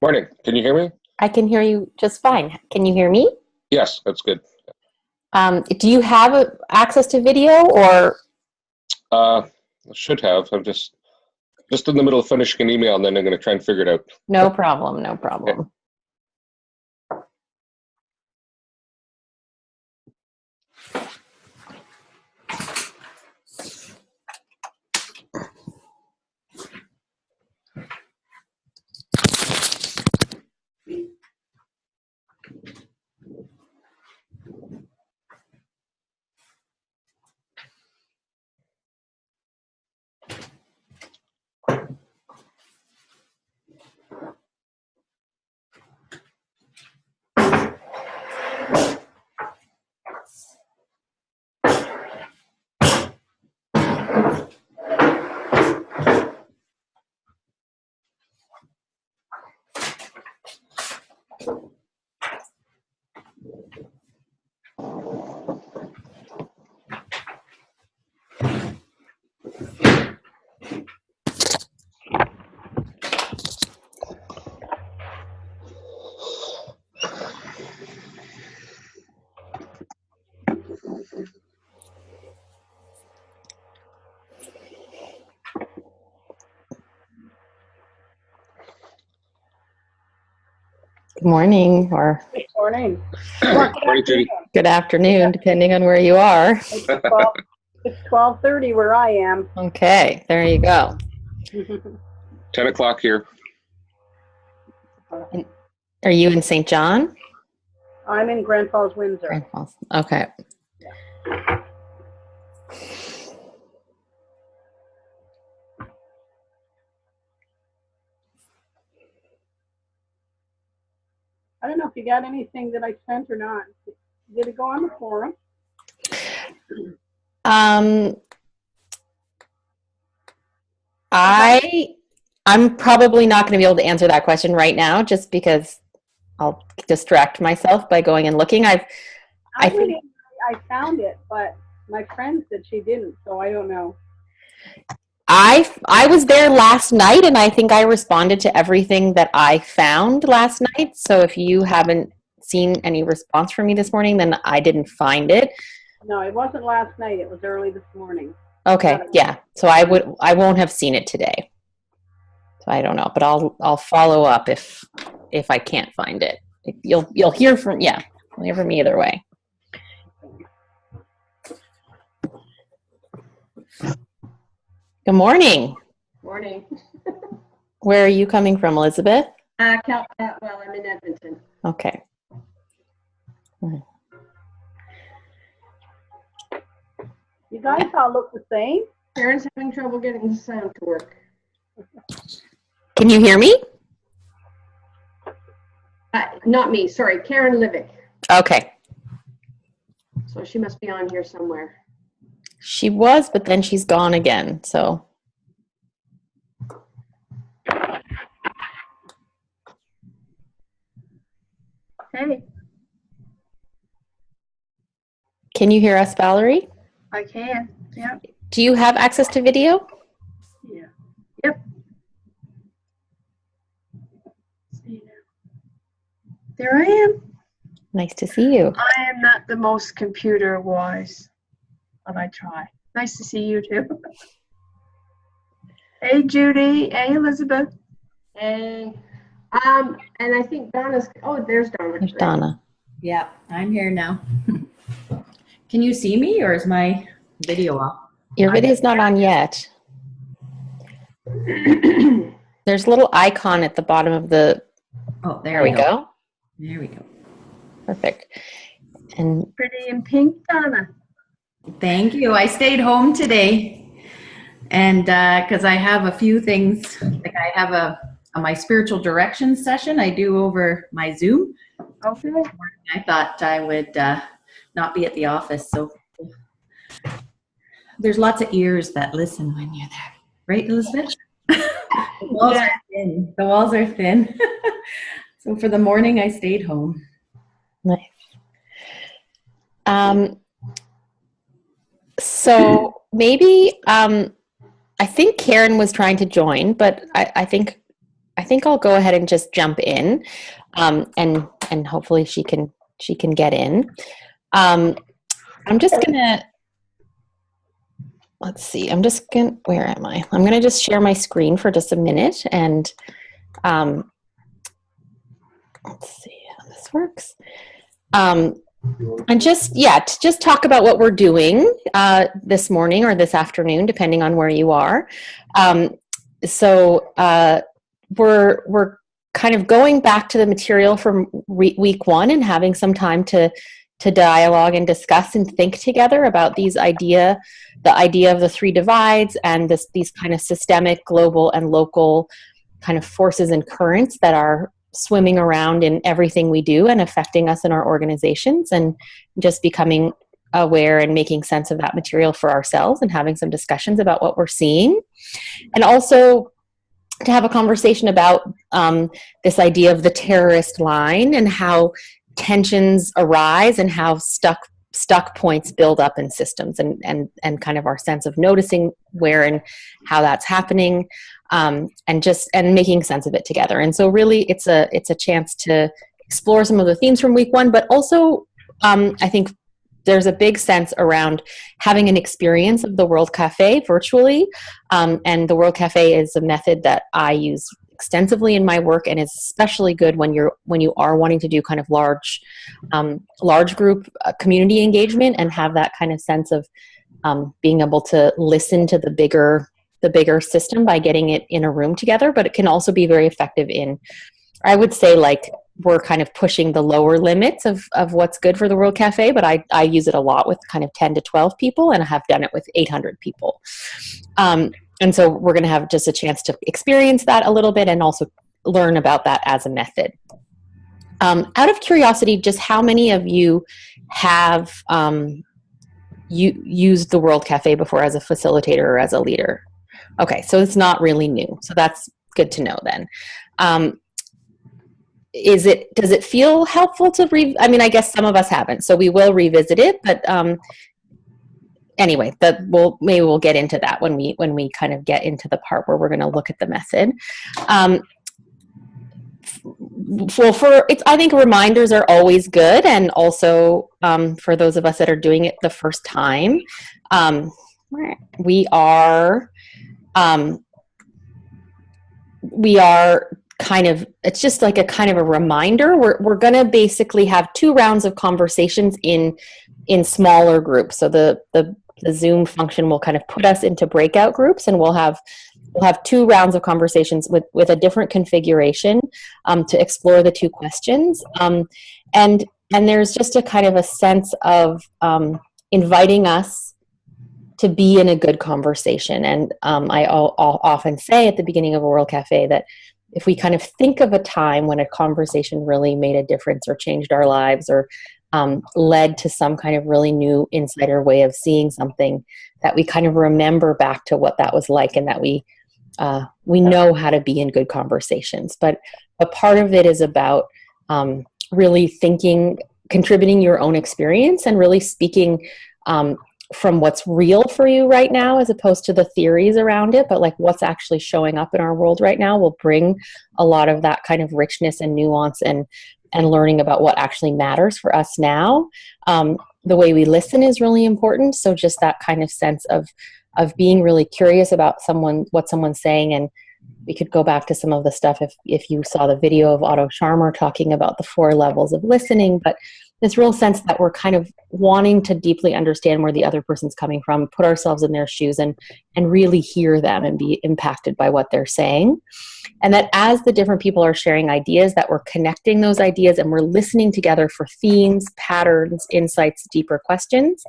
Morning. Can you hear me? I can hear you just fine. Can you hear me? Yes, that's good. Do you have access to video or? I should have. I'm just in the middle of finishing an email, and then I'm going to try and figure it out. No problem, no Okay. problem. Good morning or Good morning. Morning, Judy. good afternoon, depending on where you are. It's 12:30 where I am. Okay, there you go. 10 o'clock here. Are you in St. John? I'm in Grand Falls, Windsor. Grand Falls. Okay. I don't know if you got anything that I sent or not. Did it go on the forum? I'm probably not going to be able to answer that question right now, just because I'll distract myself by going and looking. I found it, but my friend said she didn't, so I don't know. I was there last night, and I think I responded to everything that I found last night. So if you haven't seen any response from me this morning, then I didn't find it. No, it wasn't last night. It was early this morning. Okay, yeah. So I won't have seen it today. So I don't know, but I'll follow up if I can't find it. You'll hear from you'll hear from me either way. Good morning. Morning. Where are you coming from, Elizabeth? Well, I'm in Edmonton. Okay. You guys all look the same. Karen's having trouble getting the sound to work. Can you hear me? Not me, sorry, Karen Livick. Okay. So she must be on here somewhere. She was, but then she's gone again, so. Hey, Can you hear us, Valerie? I can. Yep. Do you have access to video? Yeah. Yep. See now. There I am. Nice to see you. I am not the most computer wise, but I try. Nice to see you too. Hey, Judy. Hey, Elizabeth. And I think Donna's, there's Donna. There's Donna. Yeah, I'm here now. Can you see me, or is my video off? Your video's not on yet. There's a little icon at the bottom of the. Oh, There we go. There we go. Perfect. And Pretty in pink, Donna. Thank you. I stayed home today, and because I have a few things, like I have my spiritual direction session I do over my Zoom. Okay. I thought I would not be at the office, so there's lots of ears that listen when you're there, right, Elizabeth? The walls are thin. The walls are thin. So for the morning, I stayed home. nice. So maybe I think Karen was trying to join, but I think I think I'll go ahead and just jump in, and hopefully she can get in. I'm just gonna, let's see. Where am I? I'm gonna just share my screen for just a minute, and let's see how this works. And to talk about what we're doing this morning or this afternoon, depending on where you are. We're kind of going back to the material from week one and having some time to dialogue and discuss and think together about the idea of the three divides and these kind of systemic, global, and local kind of forces and currents that are swimming around in everything we do and affecting us in our organizations, and just becoming aware and making sense of that material for ourselves and having some discussions about what we're seeing. And also to have a conversation about this idea of the terrorist line and how tensions arise and how stuck points build up in systems, and kind of our sense of noticing where and how that's happening, and making sense of it together. And so really it's a chance to explore some of the themes from week one, but also I think there's a big sense around having an experience of the World Cafe virtually. And the World Cafe is a method that I use extensively in my work, and is especially good when you are wanting to do kind of large group community engagement and have that kind of sense of being able to listen to the bigger system by getting it in a room together. But it can also be very effective in, I would say, like, we're kind of pushing the lower limits of what's good for the World Cafe, but I use it a lot with kind of 10 to 12 people, and I have done it with 800 people. And so we're going to have just a chance to experience that a little bit and also learn about that as a method. Out of curiosity, just how many of you have used the World Cafe before as a facilitator or as a leader? Okay, so it's not really new. So that's good to know then. Does it feel helpful to I guess some of us haven't, so we will revisit it, but anyway, maybe we'll get into that when we kind of get into the part where we're going to look at the method. I think reminders are always good, and also for those of us that are doing it the first time, we are kind of, it's just like a kind of a reminder. We're going to basically have 2 rounds of conversations in smaller groups. So the Zoom function will kind of put us into breakout groups, and we'll have 2 rounds of conversations with a different configuration to explore the 2 questions. And there's just a kind of a sense of inviting us to be in a good conversation. And I'll often say at the beginning of a World Cafe that if we kind of think of a time when a conversation really made a difference or changed our lives or led to some kind of really new insight or way of seeing something, that we kind of remember back to what that was like, and that we know how to be in good conversations. But a part of it is about really contributing your own experience and really speaking from what's real for you right now, as opposed to the theories around it, but like what's actually showing up in our world right now will bring a lot of that kind of richness and nuance and learning about what actually matters for us now. The way we listen is really important. So just that kind of sense of being really curious about what someone's saying. And we could go back to some of the stuff if you saw the video of Otto Scharmer talking about the 4 levels of listening, but this real sense that we're kind of wanting to deeply understand where the other person's coming from, put ourselves in their shoes and really hear them and be impacted by what they're saying. And that as the different people are sharing ideas, that we're connecting those ideas and we're listening together for themes, patterns, insights, deeper questions.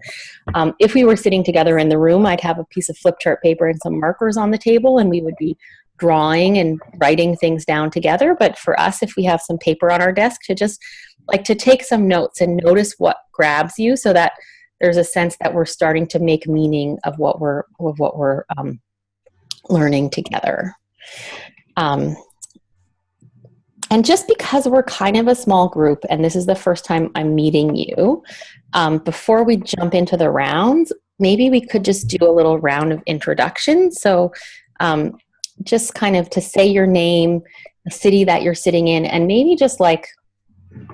If we were sitting together in the room, I'd have a piece of flip chart paper and some markers on the table, and we would be drawing and writing things down together. But for us, if we have some paper on our desk, to take some notes and notice what grabs you, so that there's a sense that we're starting to make meaning of what we're learning together. And just because we're kind of a small group, and this is the first time I'm meeting you, before we jump into the rounds, maybe we could just do a little round of introductions. So just kind of to say your name, the city that you're sitting in, and maybe just like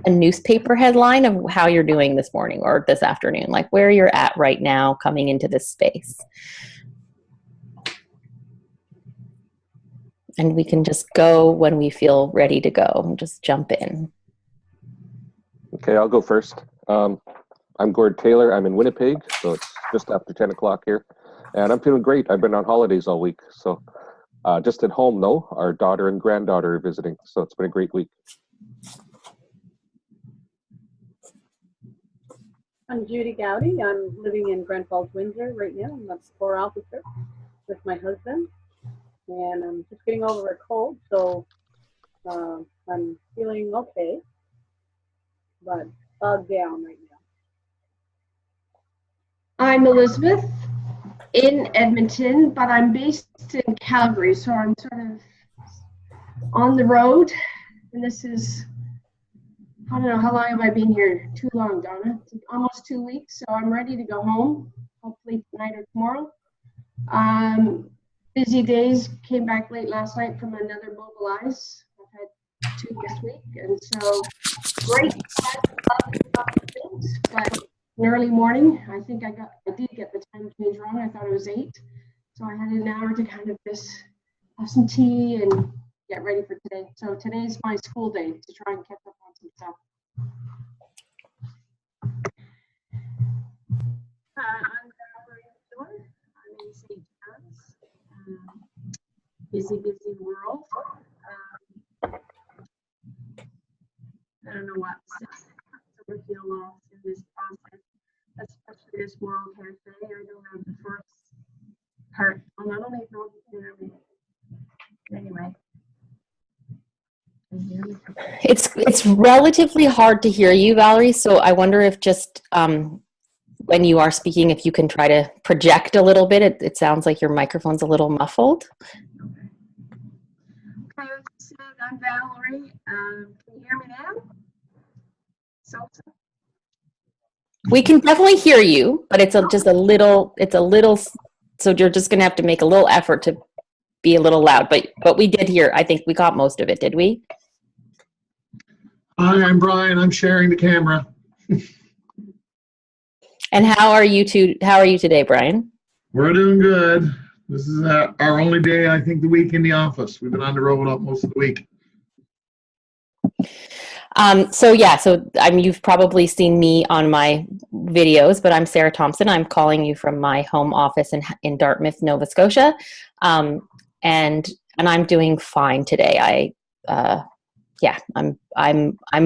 a newspaper headline of how you're doing this morning or this afternoon, like where you're at right now coming into this space. And we can just go when we feel ready to go and just jump in. Okay, I'll go first. I'm Gord Taylor. I'm in Winnipeg, so it's just after 10 o'clock here. And I'm feeling great. I've been on holidays all week. So just at home, though. Our daughter and granddaughter are visiting, so it's been a great week. I'm Judy Gowdy. I'm living in Grand Falls, Windsor right now. I'm a SCORE officer with my husband. And I'm just getting over a cold, so I'm feeling okay, but bogged down right now. I'm Elizabeth in Edmonton, but I'm based in Calgary, so I'm sort of on the road. And this is, I don't know, how long have I been here? Too long, Donna? Almost 2 weeks, so I'm ready to go home, hopefully tonight or tomorrow. Busy days, came back late last night from another mobilize. I've had 2 this week, and so great things, but an early morning, I think I did get the time change wrong. I thought it was 8, so I had an hour to kind of just have some tea and get ready for today. So today's my school day to try and catch up on some stuff. I'm Valerie Miller. I'm in St. John's. Busy world. I don't know what to feel lost in this process, especially this World Cafe. I don't have the first part. Well, I don't even know if you can hear me. Anyway. Can you hear me? It's relatively hard to hear you, Valerie, so I wonder if just when you are speaking, if you can try to project a little bit. It sounds like your microphone's a little muffled. Okay, I'm Valerie. Can you hear me now? We can definitely hear you, but it's just a little, so you're just going to have to make a little effort to be a little loud, but we did hear, I think we got most of it, did we? Hi, I'm Brian. I'm sharing the camera. And how are you today, Brian? We're doing good. This is our only day, I think, the week in the office. We've been on the road up most of the week. So you've probably seen me on my videos, but I'm Sarah Thompson. I'm calling you from my home office in Dartmouth, Nova Scotia. And I'm doing fine today. I'm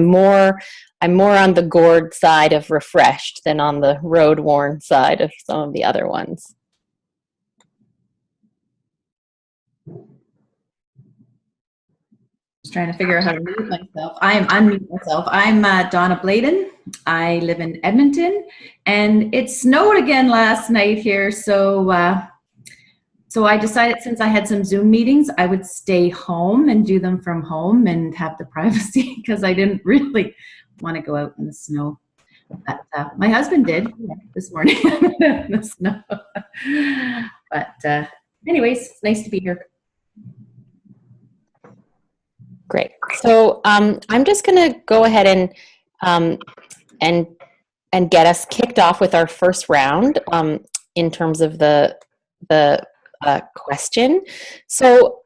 more on the Gord side of refreshed than on the road worn side of some of the other ones. Just trying to figure out how to mute myself. Unmute myself. I'm Donna Bladen. I live in Edmonton, and it snowed again last night here. So I decided, since I had some Zoom meetings, I would stay home and do them from home and have the privacy, because I didn't really want to go out in the snow. But my husband did this morning in the snow. But anyways, it's nice to be here. Great. So I'm just going to go ahead and get us kicked off with our first round in terms of the question. So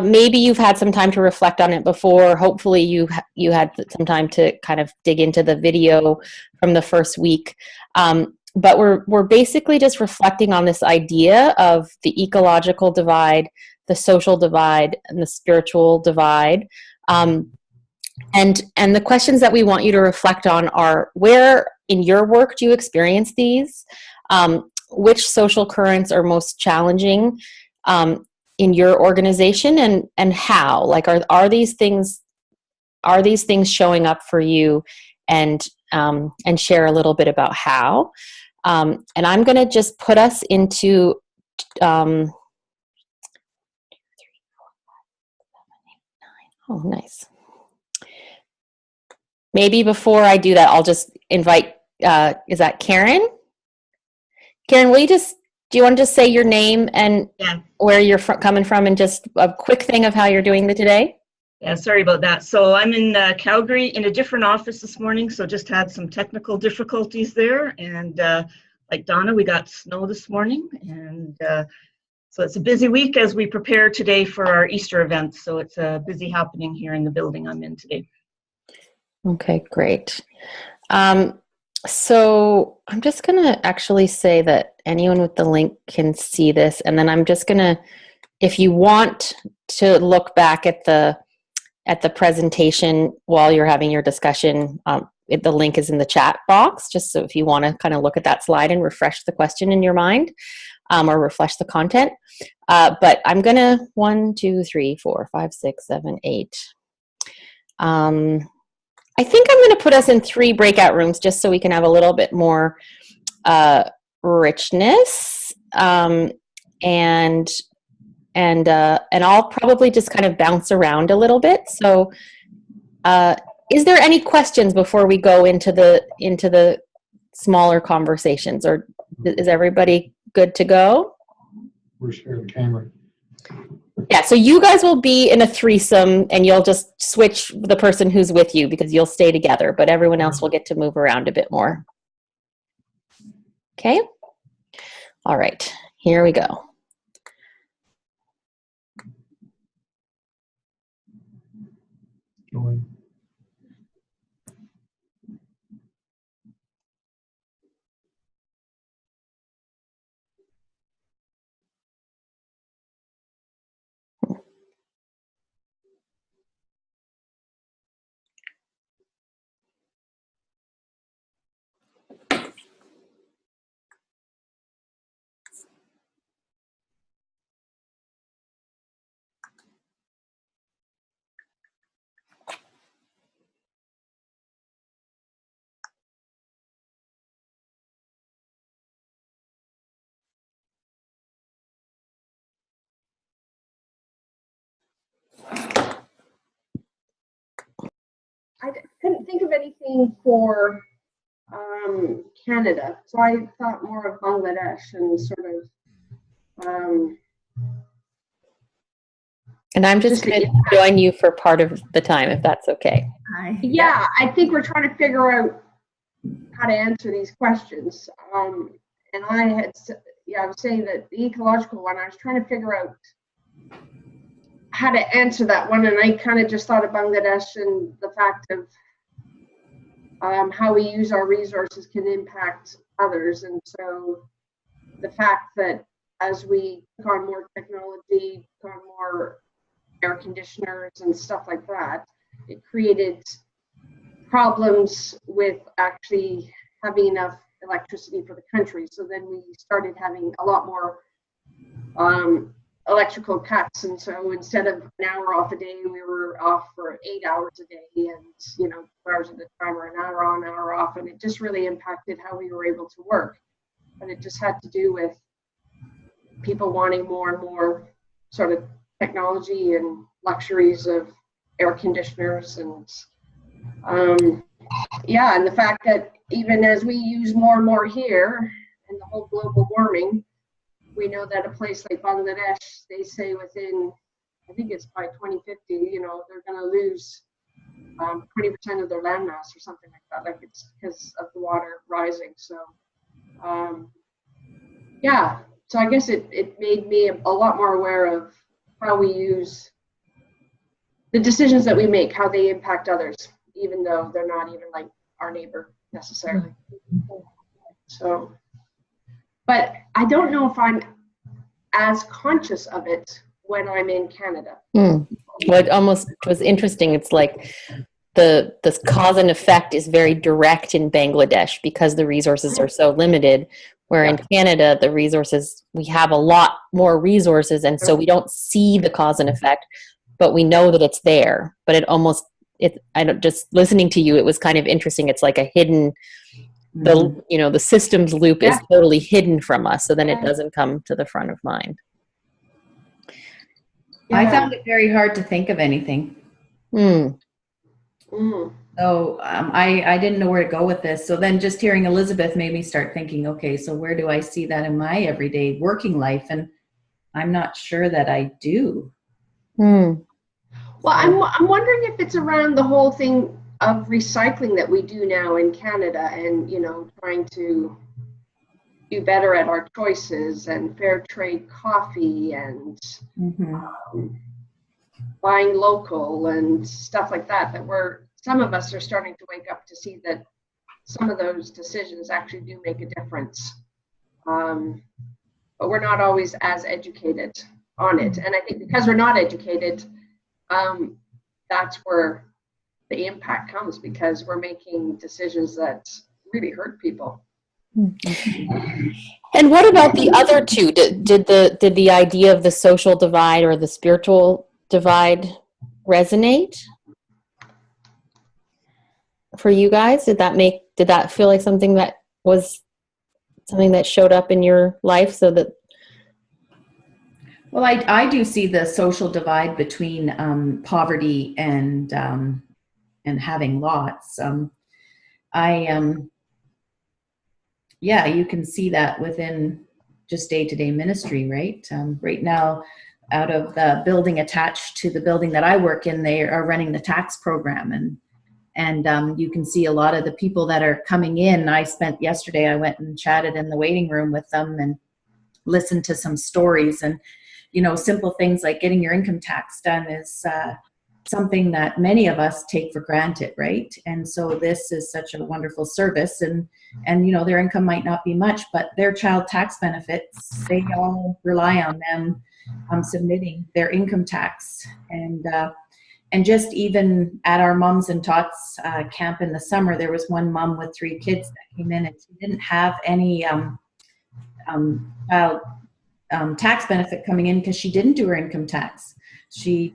maybe you've had some time to reflect on it before. Hopefully you had some time to kind of dig into the video from the first week. But we're basically just reflecting on this idea of the ecological divide, the social divide, and the spiritual divide. And the questions that we want you to reflect on are: where in your work do you experience these? Which social currents are most challenging in your organization, and how? Like, are these things showing up for you? And share a little bit about how. And I'm going to just put us into Oh, nice. Maybe before I do that, I'll just invite, is that Karen? Karen, do you want to just say your name and where you're coming from, and just a quick thing of how you're doing today? Yeah, sorry about that. So I'm in Calgary in a different office this morning, so just had some technical difficulties there. And like Donna, we got snow this morning. And so it's a busy week as we prepare today for our Easter event. So it's a busy happening here in the building I'm in today. Okay, great. So I'm just going to actually say that anyone with the link can see this. And then I'm just going to, if you want to look back at the presentation while you're having your discussion, the link is in the chat box, just so if you want to kind of look at that slide and refresh the question in your mind, or refresh the content. But I'm going to 1, 2, 3, 4, 5, 6, 7, 8. I think I'm going to put us in 3 breakout rooms just so we can have a little bit more richness, and I'll probably just kind of bounce around a little bit. So, is there any questions before we go into the smaller conversations, or is everybody good to go? We're sharing the camera. Yeah, so you guys will be in a threesome, and you'll just switch the person who's with you because you'll stay together, but everyone else will get to move around a bit more. Okay? All right, here we go. Join. I couldn't think of anything for Canada, so I thought more of Bangladesh and sort of. And I'm just going to join you for part of the time, if that's okay. Hi. Yeah, I think we're trying to figure out how to answer these questions. And I was saying that the ecological one, I was trying to figure out how to answer that one, and I kind of just thought of Bangladesh and the fact of how we use our resources can impact others. And so the fact that as we took on more technology, took on more air conditioners and stuff like that, it created problems with actually having enough electricity for the country. So then we started having a lot more electrical cuts, and so instead of an hour off a day, we were off for 8 hours a day, and 2 hours at a time, or an hour on, hour off, and it just really impacted how we were able to work. But it just had to do with people wanting more and more sort of technology and luxuries of air conditioners, and and the fact that even as we use more and more here, and the whole global warming, we know that a place like Bangladesh, they say within, I think it's by 2050, they're going to lose 20% of their landmass or something like that. Like, it's because of the water rising. So, so I guess it made me a lot more aware of how we use the decisions that we make, how they impact others, even though they're not even like our neighbor necessarily. So, but I don't know if I'm as conscious of it when I'm in Canada. What almost was interesting, it's like the cause and effect is very direct in Bangladesh because the resources are so limited, where in Canada, the resources, we have a lot more resources, and so we don't see the cause and effect, but we know that it's there. But just listening to you, it was kind of interesting. It's like a hidden, the systems loop is totally hidden from us, so then it doesn't come to the front of mind. I found it very hard to think of anything. So I didn't know where to go with this. So then just hearing Elizabeth made me start thinking, okay, so where do I see that in my everyday working life? And I'm not sure that I do. Well, I'm wondering if it's around the whole thing of recycling that we do now in Canada, and trying to do better at our choices, and fair trade coffee, and buying local and stuff like that. Some of us are starting to wake up to see that some of those decisions actually do make a difference. But we're not always as educated on it. And I think because we're not educated, that's where the impact comes, because we're making decisions that really hurt people. And what about the other two? Did the idea of the social divide or the spiritual divide resonate for you guys? Did that feel like something that showed up in your life? Well, I do see the social divide between poverty and having lots. Yeah, you can see that within just day-to-day ministry, right? Right now, out of the building attached to the building that I work in, they are running the tax program, and you can see a lot of the people that are coming in. Yesterday, I went and chatted in the waiting room with them and listened to some stories, and simple things like getting your income tax done is something that many of us take for granted, right? And so this is such a wonderful service, and their income might not be much, but their child tax benefits, they all rely on them submitting their income tax. And just even at our Mums and Tots camp in the summer, there was one mom with 3 kids that came in, and she didn't have any child tax benefit coming in because she didn't do her income tax. She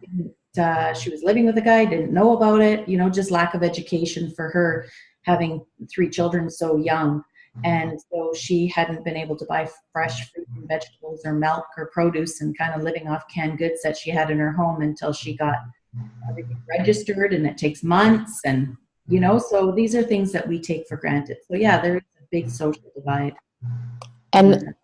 was living with a guy, didn't know about it, just lack of education for her, having 3 children so young. And so she hadn't been able to buy fresh fruit and vegetables or milk or produce, and kind of living off canned goods that she had in her home until she got everything registered, and it takes months. And, so these are things that we take for granted. So yeah, there is a big social divide. And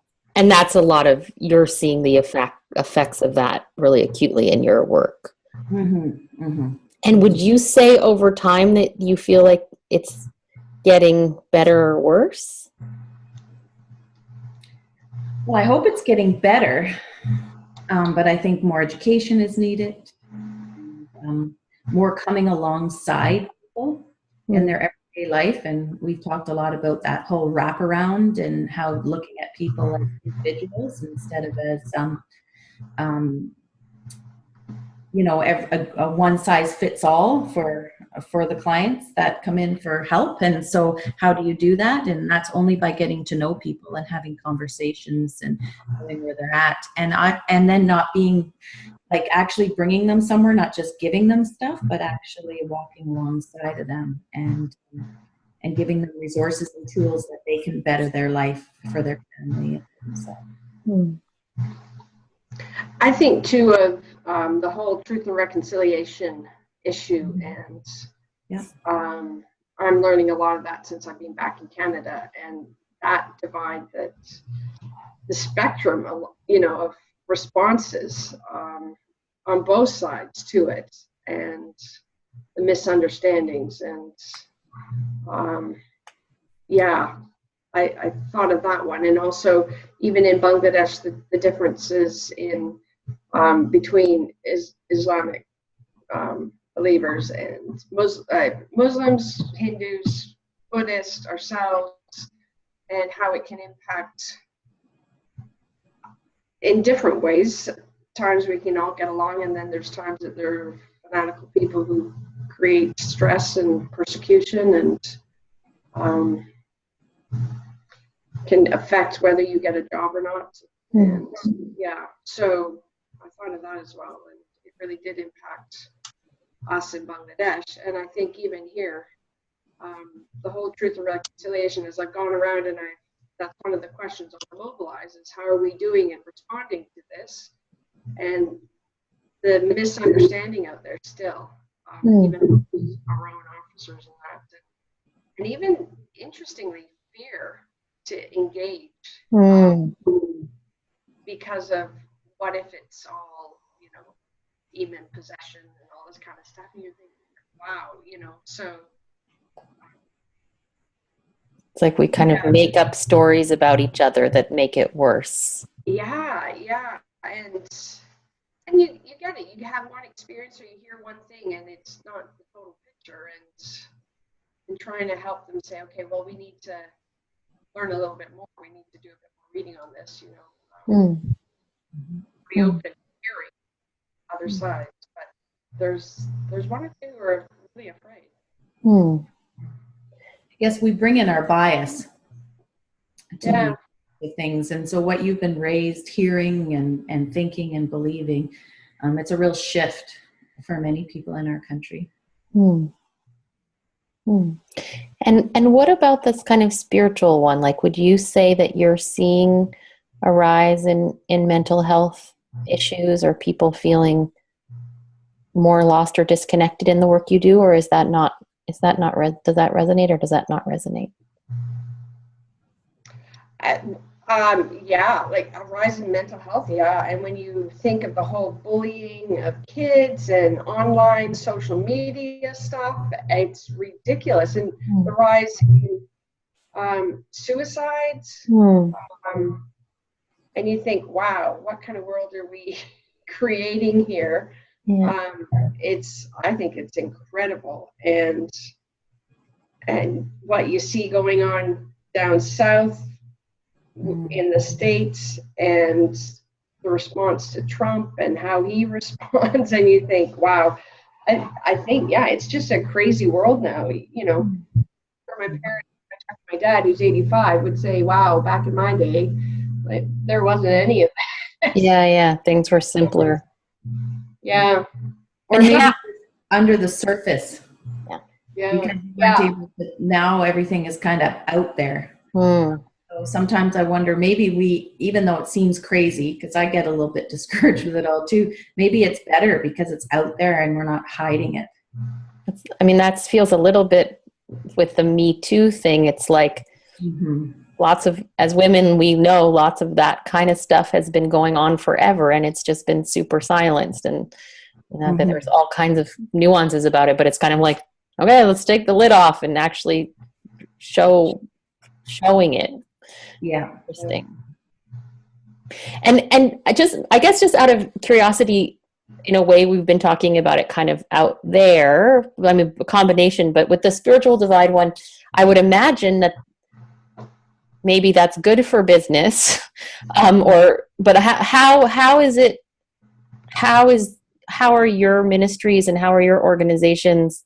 that's a lot of, you're seeing the effects of that really acutely in your work. Mm-hmm, mm-hmm. And would you say over time that you feel like it's getting better or worse? Well, I hope it's getting better, but I think more education is needed, more coming alongside people in their everyday life. And we've talked a lot about that whole wraparound, and how looking at people as individuals instead of as a one size fits all for the clients that come in for help. And so how do you do that? And that's only by getting to know people and having conversations and knowing where they're at, and then not being like actually bringing them somewhere, not just giving them stuff, but actually walking alongside of them and giving them resources and tools that they can better their life for their family. So. I think too of the whole truth and reconciliation issue, and I'm learning a lot of that since I've been back in Canada, and that divide, that the spectrum of responses on both sides to it, and the misunderstandings, and I thought of that one. And also even in Bangladesh, the differences in between Islamic believers and Muslims, Hindus, Buddhists, ourselves, and how it can impact in different ways. Times we can all get along, and then there's times that there are fanatical people who create stress and persecution, and can affect whether you get a job or not. And so I thought of that as well, and it really did impact us in Bangladesh. And I think even here, the whole truth and reconciliation, as I've gone around, and that's one of the questions on the Mobilize, is how are we doing in responding to this? And the misunderstanding out there still, even our own officers and that, and even interestingly, fear to engage because of what if it's all demon possession and all this kind of stuff, and you're thinking, wow, so. It's like we kind of make up stories about each other that make it worse. Yeah, and you get it. You have one experience or you hear one thing, and it's not the total picture. And trying to help them say, okay, well, we need to learn a little bit more. We need to do a bit more reading on this. Be open to hearing other sides. But there's one or two who are really afraid. I guess we bring in our bias to the things. And so what you've been raised hearing and thinking and believing, it's a real shift for many people in our country. And what about this kind of spiritual one? Like, would you say that you're seeing a rise in mental health issues, or people feeling more lost or disconnected in the work you do? Or does that resonate, or does that not resonate? Like a rise in mental health, and when you think of the whole bullying of kids and online social media stuff, it's ridiculous. And the rise in suicides, and you think, wow, what kind of world are we creating here? I think it's incredible, and what you see going on down south in the States, and the response to Trump and how he responds, and you think, wow, I think, it's just a crazy world now. For my parents, my dad, who's 85, would say, wow, back in my day, like, there wasn't any of that. Things were simpler. Or maybe under the surface. Yeah. Now everything is kind of out there. So sometimes I wonder, maybe even though it seems crazy, because I get a little bit discouraged with it all too, maybe it's better because it's out there and we're not hiding it. That feels a little bit with the Me Too thing. It's like lots of, as women, we know lots of that kind of stuff has been going on forever, and it's just been super silenced. And there's all kinds of nuances about it, but it's kind of like, okay, let's take the lid off and actually showing it. Interesting. And I guess just out of curiosity, in a way, we've been talking about it kind of out there. A combination, but with the spiritual divide one, I would imagine that maybe that's good for business, but how is it? How are your ministries and how are your organizations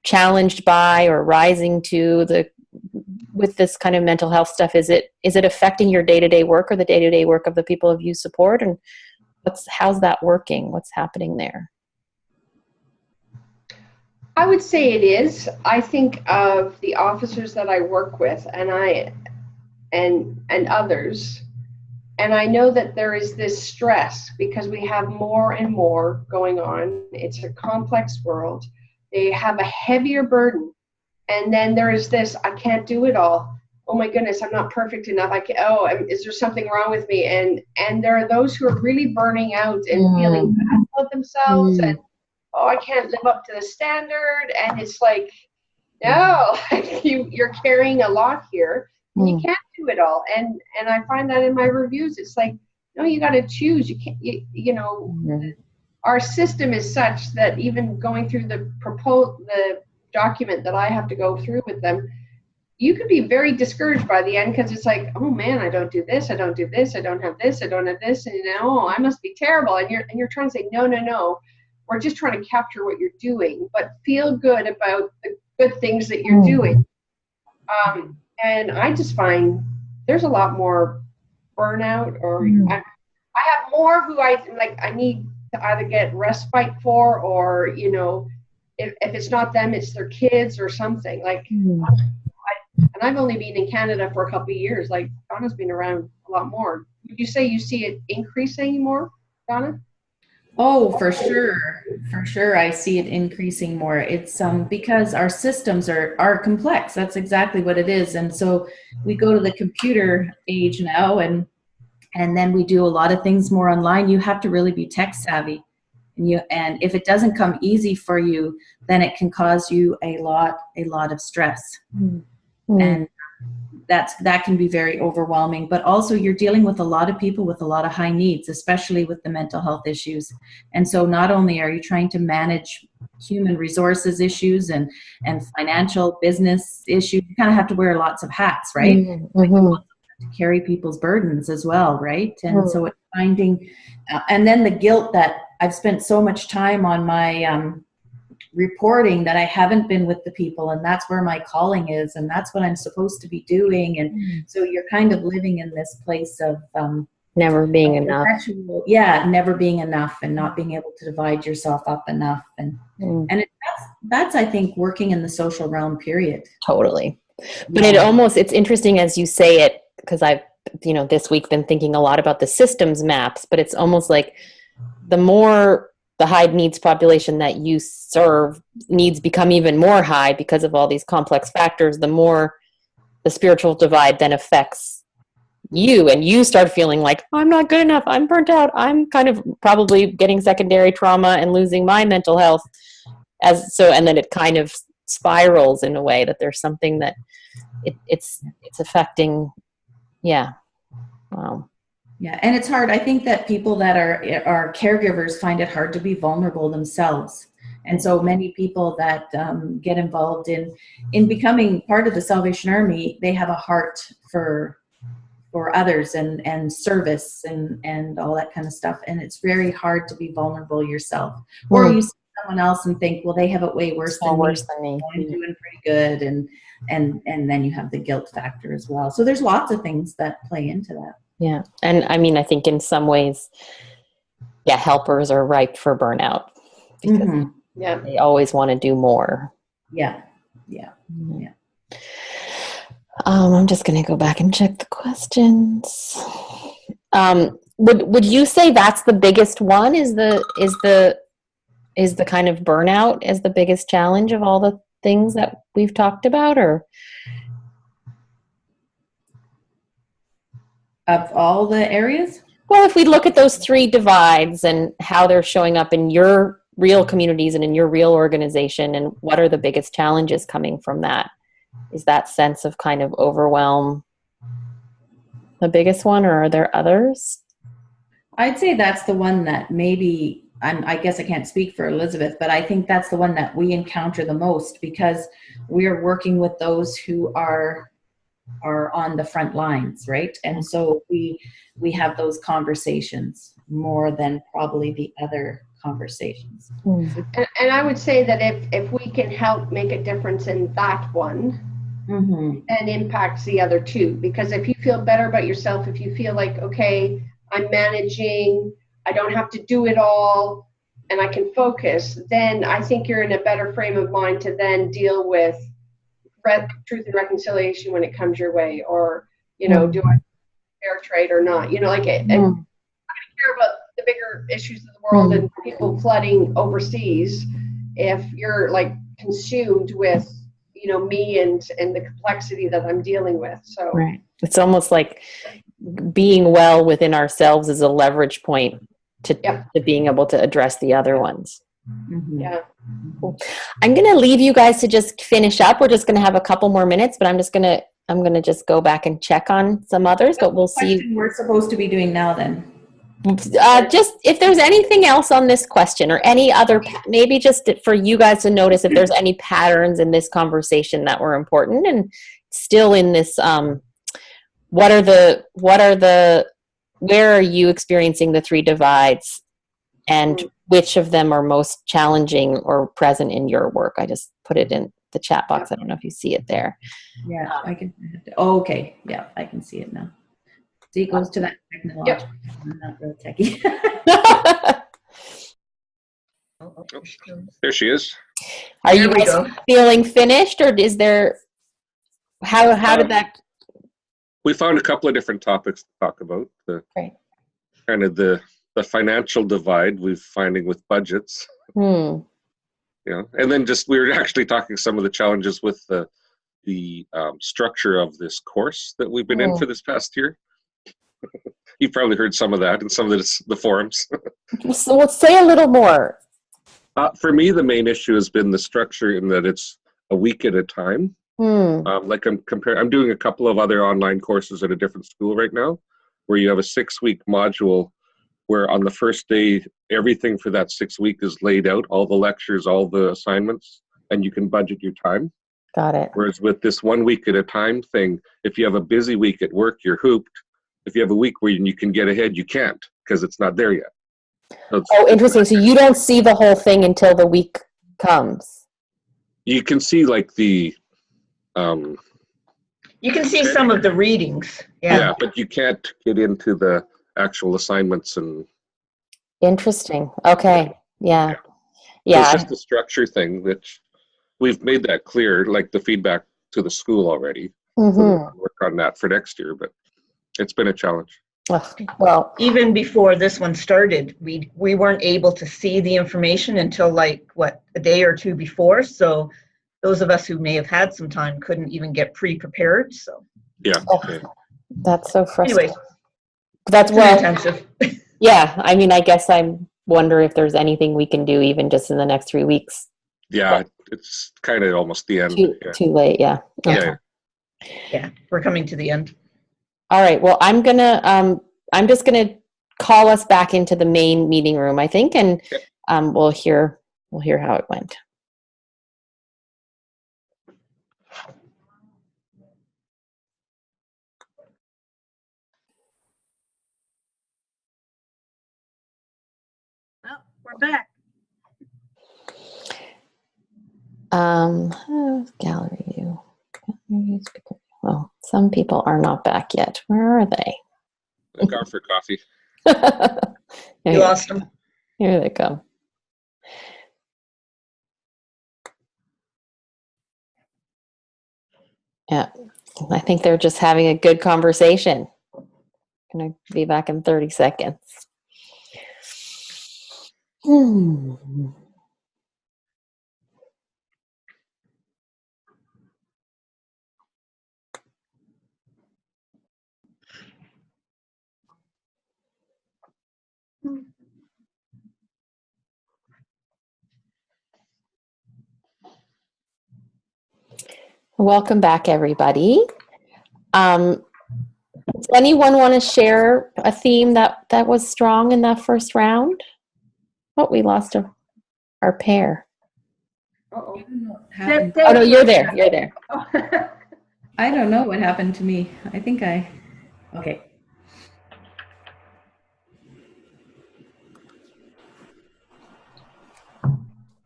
challenged by or rising to with this kind of mental health stuff? Is it affecting your day-to-day work or the day-to-day work of the people you support? And how's that working? What's happening there? I would say it is. I think of the officers that I work with, and others, and I know that there is this stress because we have more and more going on. It's a complex world. They have a heavier burden. And then there is this, I can't do it all. Oh my goodness, I'm not perfect enough. Is there something wrong with me? And there are those who are really burning out and feeling bad about themselves, and I can't live up to the standard. And it's like, no, you're carrying a lot here. And you can't do it all. And I find that in my reviews, it's like, no, you got to choose. You can't, our system is such that even going through the document that I have to go through with them, you could be very discouraged by the end, because it's like, oh man, I don't do this, I don't do this, I don't have this, I don't have this, and I must be terrible. And you're trying to say, no, we're just trying to capture what you're doing, but feel good about the good things that you're doing. And I just find there's a lot more burnout, or I have more who I need to either get respite for, or if it's not them, it's their kids or something. And I've only been in Canada for a couple of years. Like, Donna's been around a lot more. Would you say you see it increasing more, Donna? Oh, for sure. I see it increasing more. It's because our systems are complex. That's exactly what it is. And so we go to the computer age now, and then we do a lot of things more online. You have to really be tech savvy And if it doesn't come easy for you, then it can cause you a lot of stress. And that can be very overwhelming. But also you're dealing with a lot of people with a lot of high needs, especially with the mental health issues. And so not only are you trying to manage human resources issues and financial business issues, you kind of have to wear lots of hats, right? To carry people's burdens as well, right? And so it's finding, and then the guilt that I've spent so much time on my reporting that I haven't been with the people, and that's where my calling is, and that's what I'm supposed to be doing. And so you're kind of living in this place of never being enough. Never being enough, and not being able to divide yourself up enough. And that's I think working in the social realm, period. Totally. But it's interesting as you say it, because I've, this week been thinking a lot about the systems maps, but it's almost like the more the high needs population that you serve needs become even more high because of all these complex factors, the more the spiritual divide then affects you, and you start feeling like, I'm not good enough, I'm burnt out, I'm kind of probably getting secondary trauma and losing my mental health. And then it kind of spirals in a way that there's something that it's affecting. Yeah. Wow. Yeah, and it's hard. I think that people that are caregivers find it hard to be vulnerable themselves. And so many people that get involved in becoming part of the Salvation Army, they have a heart for others and service and all that kind of stuff. And it's very hard to be vulnerable yourself. Or you see someone else and think, well, they have it way worse than me. I'm doing pretty good. And then you have the guilt factor as well. So there's lots of things that play into that. Yeah. And I mean, I think in some ways, helpers are ripe for burnout because they always want to do more. Yeah. I'm just going to go back and check the questions. Would you say that's the biggest one? Is the kind of burnout as the biggest challenge of all the things that we've talked about, or? Of all the areas? Well, if we look at those three divides and how they're showing up in your real communities and in your real organization, and what are the biggest challenges coming from that? Is that sense of kind of overwhelm the biggest one, or are there others? I'd say that's the one that maybe, I guess I can't speak for Elizabeth, but I think that's the one that we encounter the most, because we are working with those who are on the front lines, right? And so we have those conversations more than probably the other conversations. And I would say that if we can help make a difference in that one, and impacts the other two, because if you feel better about yourself, if you feel like, okay, I'm managing, I don't have to do it all, and I can focus, then I think you're in a better frame of mind to then deal with truth and reconciliation when it comes your way, or do I fair trade or not? And I don't care about the bigger issues of the world and people flooding overseas if you're like consumed with me and the complexity that I'm dealing with. So right, it's almost like being well within ourselves is a leverage point to being able to address the other ones. Yeah. Cool. I'm going to leave you guys to just finish up. We're just going to have a couple more minutes, but I'm going to just go back and check on some others, but we'll see. We're supposed to be doing now then. Just if there's anything else on this question, or any other, maybe just for you guys to notice if there's any patterns in this conversation that were important, and still in this, where are you experiencing the three divides, and which of them are most challenging or present in your work? I just put it in the chat box. I don't know if you see it there. Yeah, I can. Oh, okay. Yeah, I can see it now. See, it goes to that technological. I'm not real techie. There she is. Are you guys feeling finished, or is there? How did that? We found a couple of different topics to talk about. Kind of the financial divide we're finding with budgets. And then we were actually talking some of the challenges with the structure of this course that we've been in for this past year. You probably heard some of that in some of the forums. So let's say a little more. For me, the main issue has been the structure in that it's a week at a time. Like I'm doing a couple of other online courses at a different school right now, where you have a 6-week module where on the first day, everything for that 6 week is laid out, all the lectures, all the assignments, and you can budget your time. Got it. Whereas with this 1 week at a time thing, if you have a busy week at work, you're hooped. If you have a week where you can get ahead, you can't because it's not there yet. So Oh, interesting. So you don't see the whole thing until the week comes. you can see like the You can see some of the readings. yeah, but you can't get into the actual assignments and Interesting. Okay. Yeah. so Yeah. it's just a structure thing that we've made that clear, like the feedback to the school already. So Mm-hmm. we'll work on that for next year, but it's been a challenge. Well, Even before this one started, we weren't able to see the information until like, what, a day or two before. So those of us who may have had some time couldn't even get pre-prepared. So Yeah. that's so frustrating. anyway, That's it's well, intensive. yeah. I mean, I guess I wonder if there's anything we can do even just in the next 3 weeks. Yeah, it's kind of almost the end. Yeah. Too late. Yeah. Yeah. Yeah, we're coming to the end. All right. Well, I'm just gonna call us back into the main meeting room, I think, and we'll hear how it went. Well, we're back. Gallery view. Well, some people are not back yet. Where are they? I've gone for coffee. You lost them. Here they come. Yeah, I think they're just having a good conversation. Gonna be back in 30 seconds. Welcome back, everybody. Does anyone want to share a theme that was strong in that first round? Oh, we lost our pair. Oh, Oh no, you're there. You're there. I don't know what happened to me. I think okay.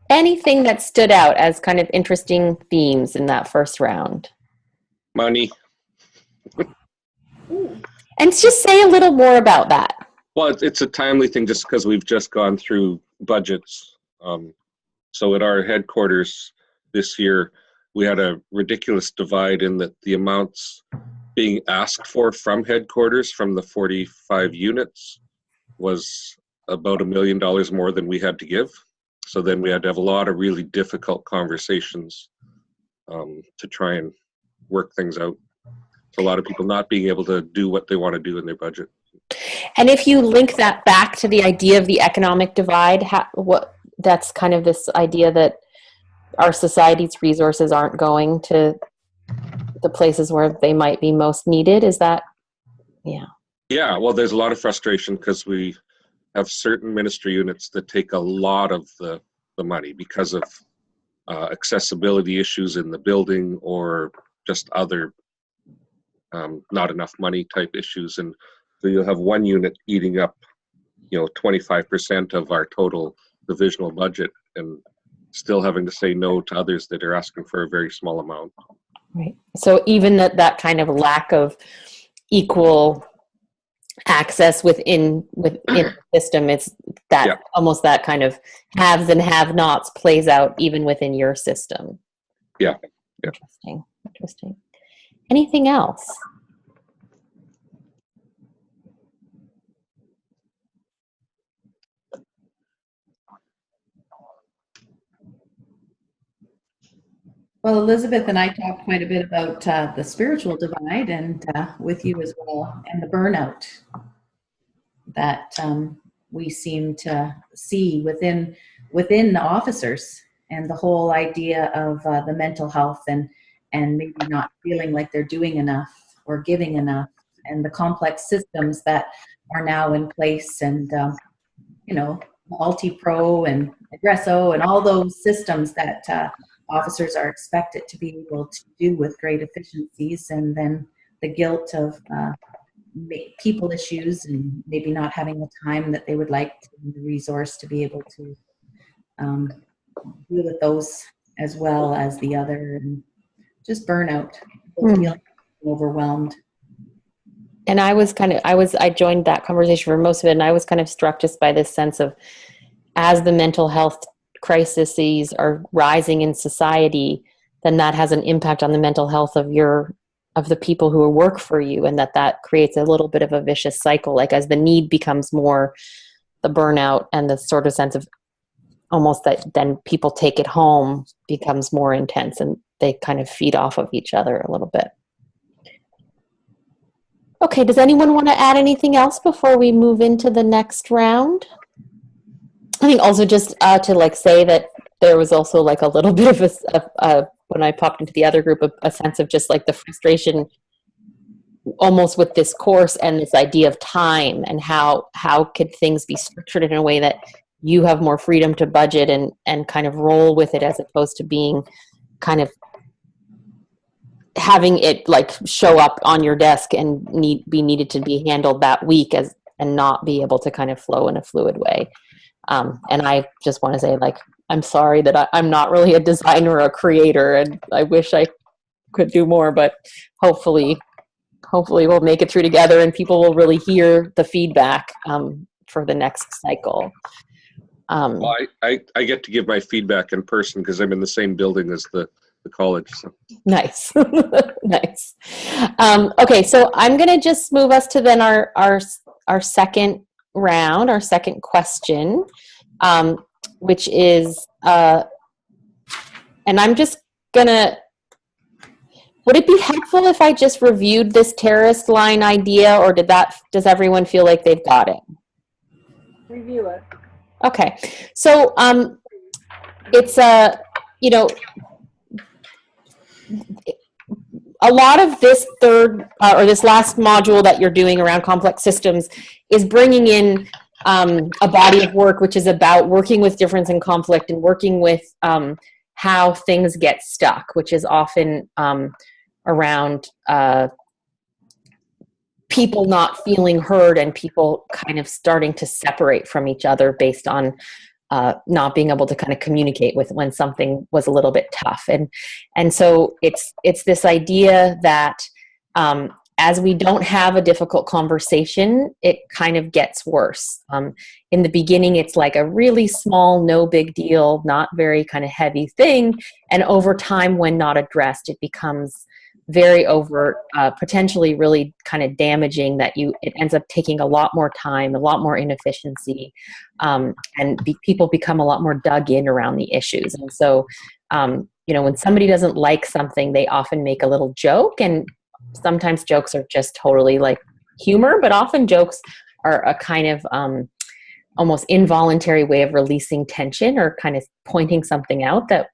Anything that stood out as kind of interesting themes in that first round? Money. And just say a little more about that. Well, it's a timely thing just because we've just gone through budgets. So at our headquarters this year, we had a ridiculous divide in that the amounts being asked for from headquarters from the 45 units was about $1 million more than we had to give. So then we had to have a lot of really difficult conversations to try and work things out. So a lot of people not being able to do what they want to do in their budget. And if you link that back to the idea of the economic divide, that's kind of this idea that our society's resources aren't going to the places where they might be most needed. Is that, yeah. Yeah, well, there's a lot of frustration because we have certain ministry units that take a lot of the money because of accessibility issues in the building or just other not enough money type issues. And so you'll have one unit eating up, 25% of our total divisional budget and still having to say no to others that are asking for a very small amount. Right. So even that kind of lack of equal access within the system, it's that almost that kind of haves and have-nots plays out even within your system. Yeah. Interesting. Anything else? Well, Elizabeth and I talked quite a bit about the spiritual divide and with you as well, and the burnout. that we seem to see within the officers, and the whole idea of the mental health and maybe not feeling like they're doing enough or giving enough, and the complex systems that are now in place, and Multi-Pro and Aggresso and all those systems that officers are expected to be able to do with great efficiencies, and then the guilt of people issues and maybe not having the time that they would like to, the resource to be able to deal with those as well as the other, and just burnout, feeling overwhelmed. And I joined that conversation for most of it, and I was kind of struck just by this sense of, as the mental health crises are rising in society, then that has an impact on the mental health of the people who work for you, and that creates a little bit of a vicious cycle. Like, as the need becomes more, the burnout and the sort of sense of almost that then people take it home becomes more intense, and they kind of feed off of each other a little bit. Okay, does anyone want to add anything else before we move into the next round? I think also just to say that there was also a little bit of when I popped into the other group, a sense of just the frustration almost with this course and this idea of time, and how could things be structured in a way that you have more freedom to budget and kind of roll with it, as opposed to being kind of having it show up on your desk and be needed to be handled that week and not be able to kind of flow in a fluid way. And I just want to say, I'm sorry that I'm not really a designer or a creator, and I wish I could do more, but hopefully we'll make it through together, and people will really hear the feedback for the next cycle. Well, I get to give my feedback in person because I'm in the same building as the college. So. Nice. Nice. Okay, so I'm going to just move us to then our second round, our second question, which is, and I'm just going to, would it be helpful if I just reviewed this terrorist line idea, or does everyone feel like they've got it? Review it. Okay, so it's a lot of this third or this last module that you're doing around complex systems is bringing in a body of work which is about working with difference and conflict, and working with how things get stuck, which is often around people not feeling heard and people kind of starting to separate from each other based on not being able to kind of communicate with when something was a little bit tough. And so it's this idea that as we don't have a difficult conversation, it kind of gets worse. In the beginning, it's like a really small, no big deal, not very kind of heavy thing. And over time, when not addressed, it becomes very overt, potentially really kind of damaging, that it ends up taking a lot more time, a lot more inefficiency, and people become a lot more dug in around the issues. And so, when somebody doesn't like something, they often make a little joke, and sometimes jokes are just totally like humor, but often jokes are a kind of almost involuntary way of releasing tension or kind of pointing something out that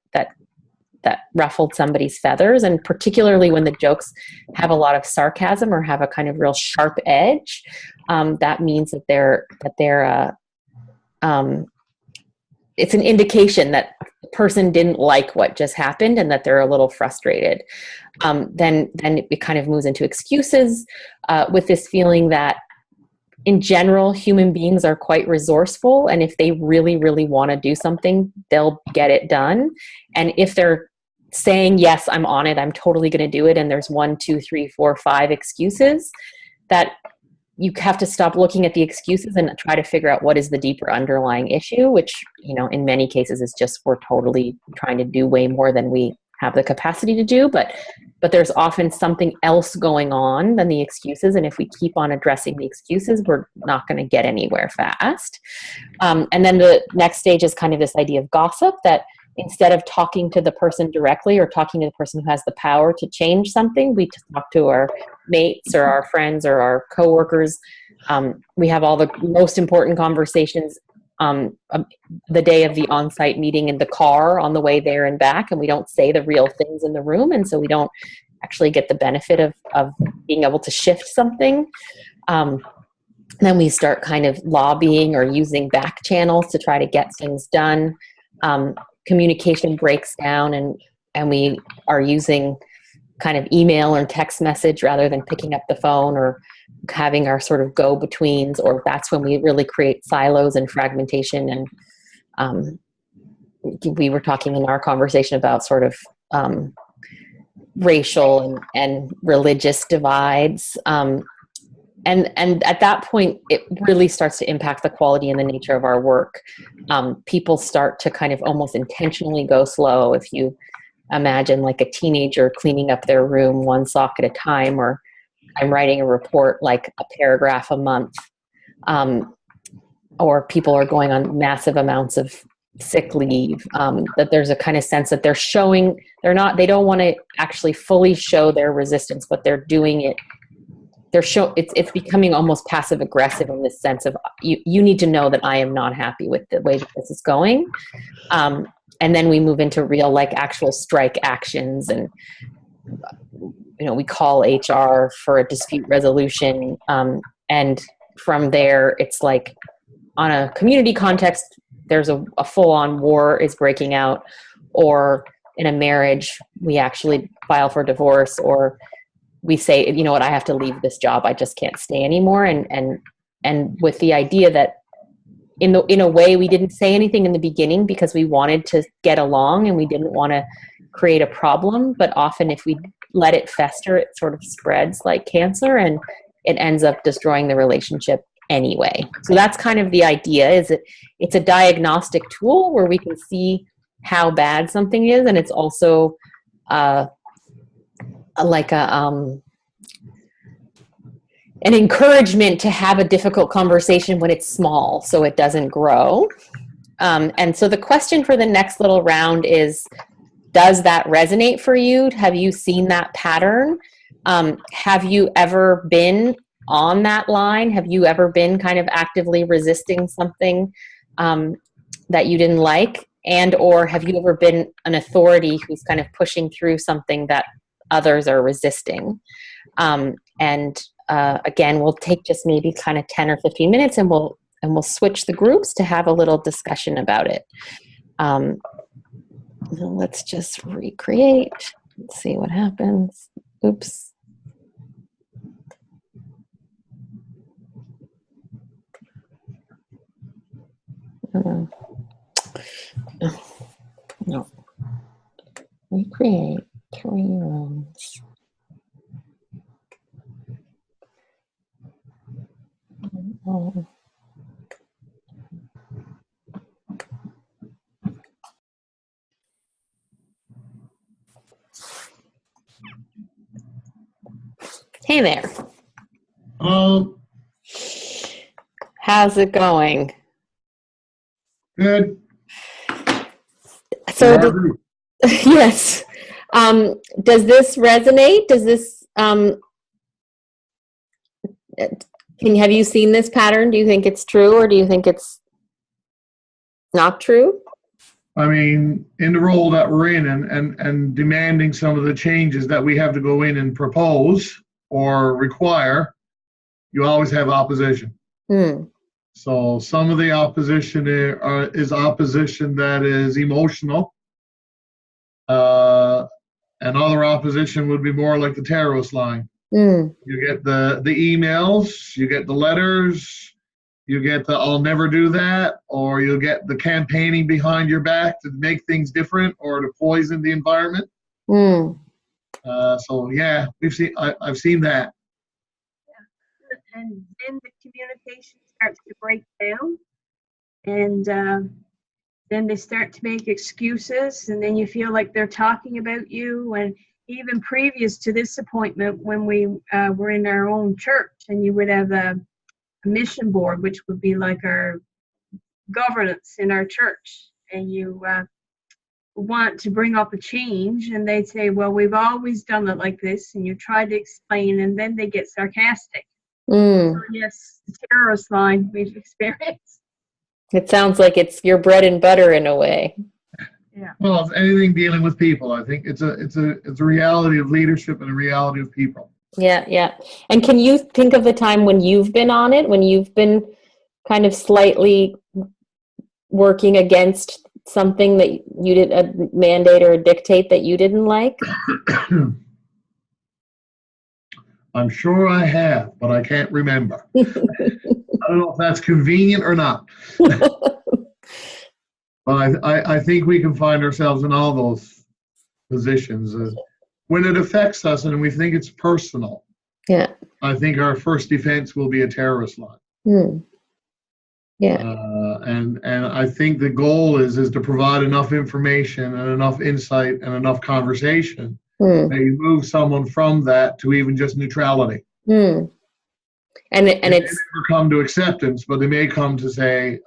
ruffled somebody's feathers. And particularly when the jokes have a lot of sarcasm or have a kind of real sharp edge, that means that they're it's an indication that the person didn't like what just happened and that they're a little frustrated. Then it kind of moves into excuses, with this feeling that in general, human beings are quite resourceful, and if they really, really want to do something, they'll get it done. And if they're saying, yes, I'm on it, I'm totally going to do it, and there's 1, 2, 3, 4, 5 excuses, that you have to stop looking at the excuses and try to figure out what is the deeper underlying issue, which, in many cases is just we're totally trying to do way more than we have the capacity to do, but there's often something else going on than the excuses, and if we keep on addressing the excuses, we're not going to get anywhere fast. And then the next stage is kind of this idea of gossip, that instead of talking to the person directly or talking to the person who has the power to change something, we talk to our mates or our friends or our coworkers We have all the most important conversations the day of the on-site meeting in the car on the way there and back, and we don't say the real things in the room, and so we don't actually get the benefit of being able to shift something. Then we start kind of lobbying or using back channels to try to get things done. Communication breaks down, and we are using kind of email or text message rather than picking up the phone or having our sort of go-betweens, or that's when we really create silos and fragmentation. And we were talking in our conversation about sort of racial and religious divides. And at that point, it really starts to impact the quality and the nature of our work. People start to kind of almost intentionally go slow. If you imagine like a teenager cleaning up their room one sock at a time, or I'm writing a report like a paragraph a month, or people are going on massive amounts of sick leave, that there's a kind of sense that they don't want to actually fully show their resistance, but they're doing it. It's becoming almost passive aggressive in this sense of you need to know that I am not happy with the way that this is going. And then we move into real, like, actual strike actions, and we call HR for a dispute resolution, and from there it's like, on a community context, there's a full-on war is breaking out, or in a marriage we actually file for divorce, or we say, you know what, I have to leave this job, I just can't stay anymore, and with the idea that in a way we didn't say anything in the beginning because we wanted to get along and we didn't want to create a problem, but often if we let it fester, it sort of spreads like cancer, and it ends up destroying the relationship anyway. So that's kind of the idea, is that it's a diagnostic tool where we can see how bad something is, and it's also like an encouragement to have a difficult conversation when it's small so it doesn't grow. And so the question for the next little round is, does that resonate for you? Have you seen that pattern? Have you ever been on that line? Have you ever been kind of actively resisting something that you didn't like? And or have you ever been an authority who's kind of pushing through something that others are resisting? Again, we'll take just maybe kind of 10 or 15 minutes, and we'll switch the groups to have a little discussion about it. Let's just recreate. Let's see what happens. Oops. No. Recreate 3 rooms. Oh. Hey there. How's it going? Good. So, yes. Does this resonate? Does this, have you seen this pattern? Do you think it's true, or do you think it's not true? I mean, in the role that we're in and demanding some of the changes that we have to go in and propose or require, you always have opposition. So some of the opposition is opposition that is emotional, and other opposition would be more like the terrorist line. You get the emails, you get the letters, you get the "I'll never do that," or you get the campaigning behind your back to make things different or to poison the environment. So yeah, I've seen that. Yeah. And then the communication starts to break down, and then they start to make excuses, and then you feel like they're talking about you. And even previous to this appointment, when we were in our own church, and you would have a mission board, which would be like our governance in our church, and you want to bring up a change, and they'd say, well, we've always done it like this, and you try to explain, and then they get sarcastic. Mm. So yes, the terrorist line we've experienced. It sounds like it's your bread and butter in a way. Yeah. Well, it's anything dealing with people. I think it's a reality of leadership and a reality of people. Yeah, yeah. And can you think of a time when you've been on it, when you've been kind of slightly working against something that you did, a mandate or a dictate that you didn't like? I'm sure I have, but I can't remember. I don't know if that's convenient or not. But I think we can find ourselves in all those positions. When it affects us and we think it's personal, Yeah. I think our first defense will be a terrorist line. Mm. Yeah. And I think the goal is to provide enough information and enough insight and enough conversation that you move someone from that to even just neutrality. And They it's never come to acceptance, but they may come to say,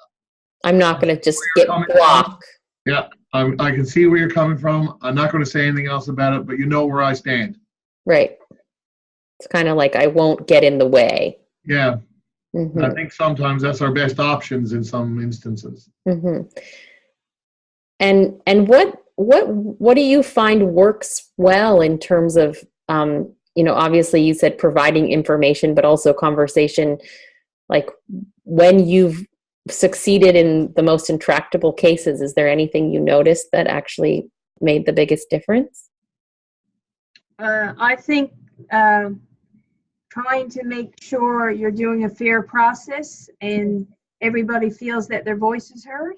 I'm not going to just get blocked. yeah, I can see where you're coming from. I'm not going to say anything else about it, but you know where I stand. Right. It's kind of like I won't get in the way. Yeah. Mm-hmm. I think sometimes that's our best options in some instances. Mm-hmm. And what do you find works well in terms of obviously you said providing information, but also conversation, like when you've succeeded in the most intractable cases, is there anything you noticed that actually made the biggest difference? I think trying to make sure you're doing a fair process and everybody feels that their voice is heard.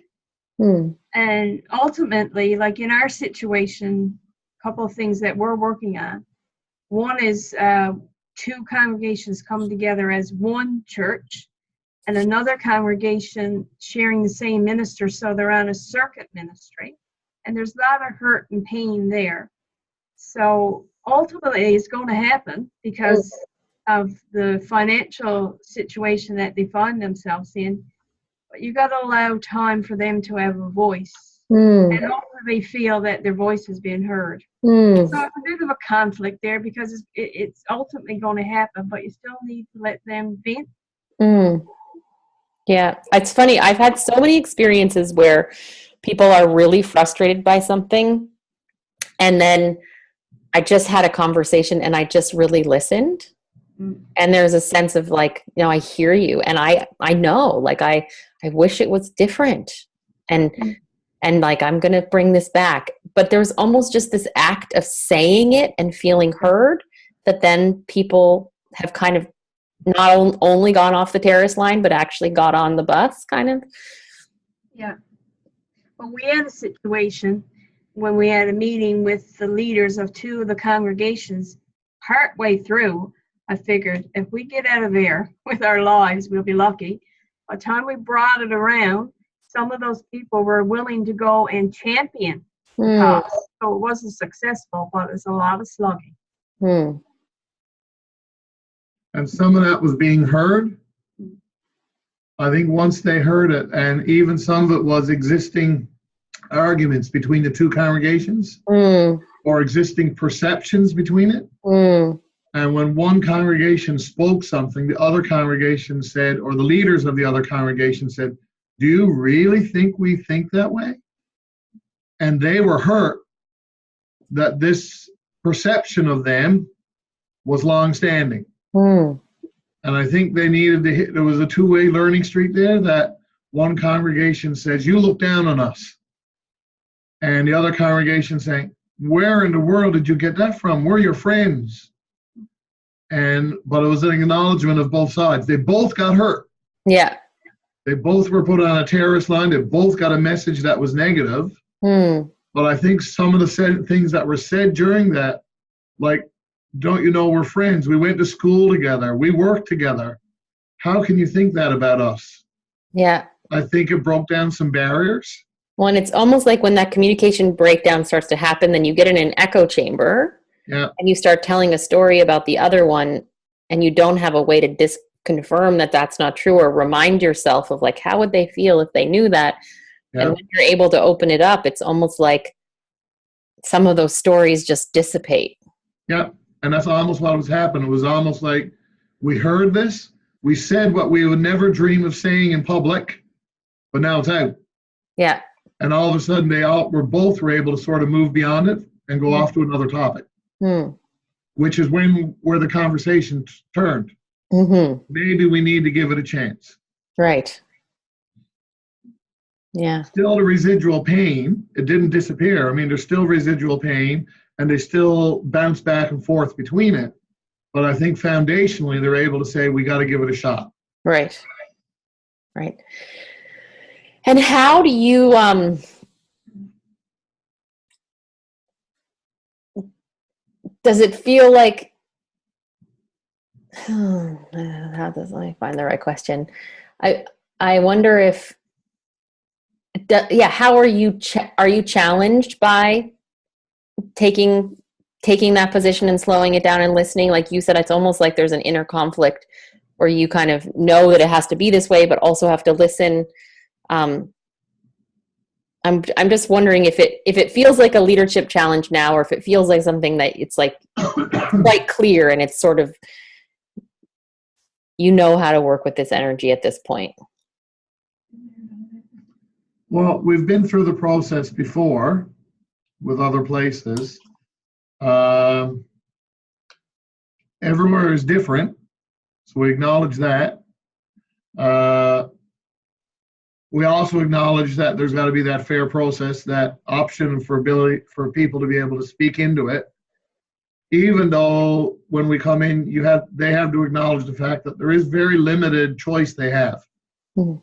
And ultimately, like in our situation, a couple of things that we're working on. One is two congregations come together as one church and another congregation sharing the same minister, so they're on a circuit ministry. And there's a lot of hurt and pain there. So ultimately, it's going to happen because of the financial situation that they find themselves in. But you got to allow time for them to have a voice. And hopefully they feel that their voice has been heard. So it's a bit of a conflict there because it's ultimately going to happen, but you still need to let them vent. Yeah, it's funny. I've had so many experiences where people are really frustrated by something, and then I just had a conversation and I just really listened. And there's a sense of like, I hear you, and I know, like I wish it was different, and like I'm gonna bring this back. But there's almost just this act of saying it and feeling heard that then people have kind of not only gone off the terrorist line, but actually got on the bus, kind of. Yeah. Well, we had a situation when we had a meeting with the leaders of two of the congregations. Partway through, I figured if we get out of there with our lives, we'll be lucky. By the time we brought it around, some of those people were willing to go and champion the cause. So it wasn't successful, but it's a lot of slugging. And some of that was being heard. I think once they heard it, and even some of it was existing arguments between the two congregations or existing perceptions between it. And when one congregation spoke something, the other congregation said, or the leaders of the other congregation said, do you really think we think that way? And they were hurt that this perception of them was long-standing. And I think they needed to hit, there was a two-way learning street there, that one congregation says, you look down on us. And the other congregation saying, where in the world did you get that from? We're your friends. But it was an acknowledgement of both sides. They both got hurt. Yeah. They both were put on a terrorist line. They both got a message that was negative. But I think some of the things that were said during that, like, don't you know we're friends? We went to school together. We worked together. How can you think that about us? Yeah. I think it broke down some barriers. Well, and it's almost like when that communication breakdown starts to happen, then you get in an echo chamber. Yeah. And you start telling a story about the other one, and you don't have a way to disconfirm that that's not true, or remind yourself of like, how would they feel if they knew that? Yeah. And when you're able to open it up, it's almost like some of those stories just dissipate. Yeah. And that's almost what was happening. It was almost like We heard this. We said what we would never dream of saying in public, but now it's out. Yeah. And all of a sudden, were able to sort of move beyond it and go off to another topic, which is where the conversation turned. Mm-hmm. Maybe we need to give it a chance. Right. Yeah. Still the residual pain. It didn't disappear. I mean, there's still residual pain, and they still bounce back and forth between it. But I think foundationally, they're able to say, we got to give it a shot. Right. Right. And how do you, does it feel like, how does, let me find the right question. I wonder if, how are you challenged by taking that position and slowing it down and listening? Like you said, it's almost like there's an inner conflict where you kind of know that it has to be this way, but also have to listen. I'm just wondering if it feels like a leadership challenge now, or if it feels like something that it's like quite clear and it's sort of, you know how to work with this energy at this point. Well, we've been through the process before with other places. Everywhere is different, so we acknowledge that. We also acknowledge that there's got to be that fair process, that option for for people to be able to speak into it. Even though when we come in, they have to acknowledge the fact that there is very limited choice they have. Mm-hmm.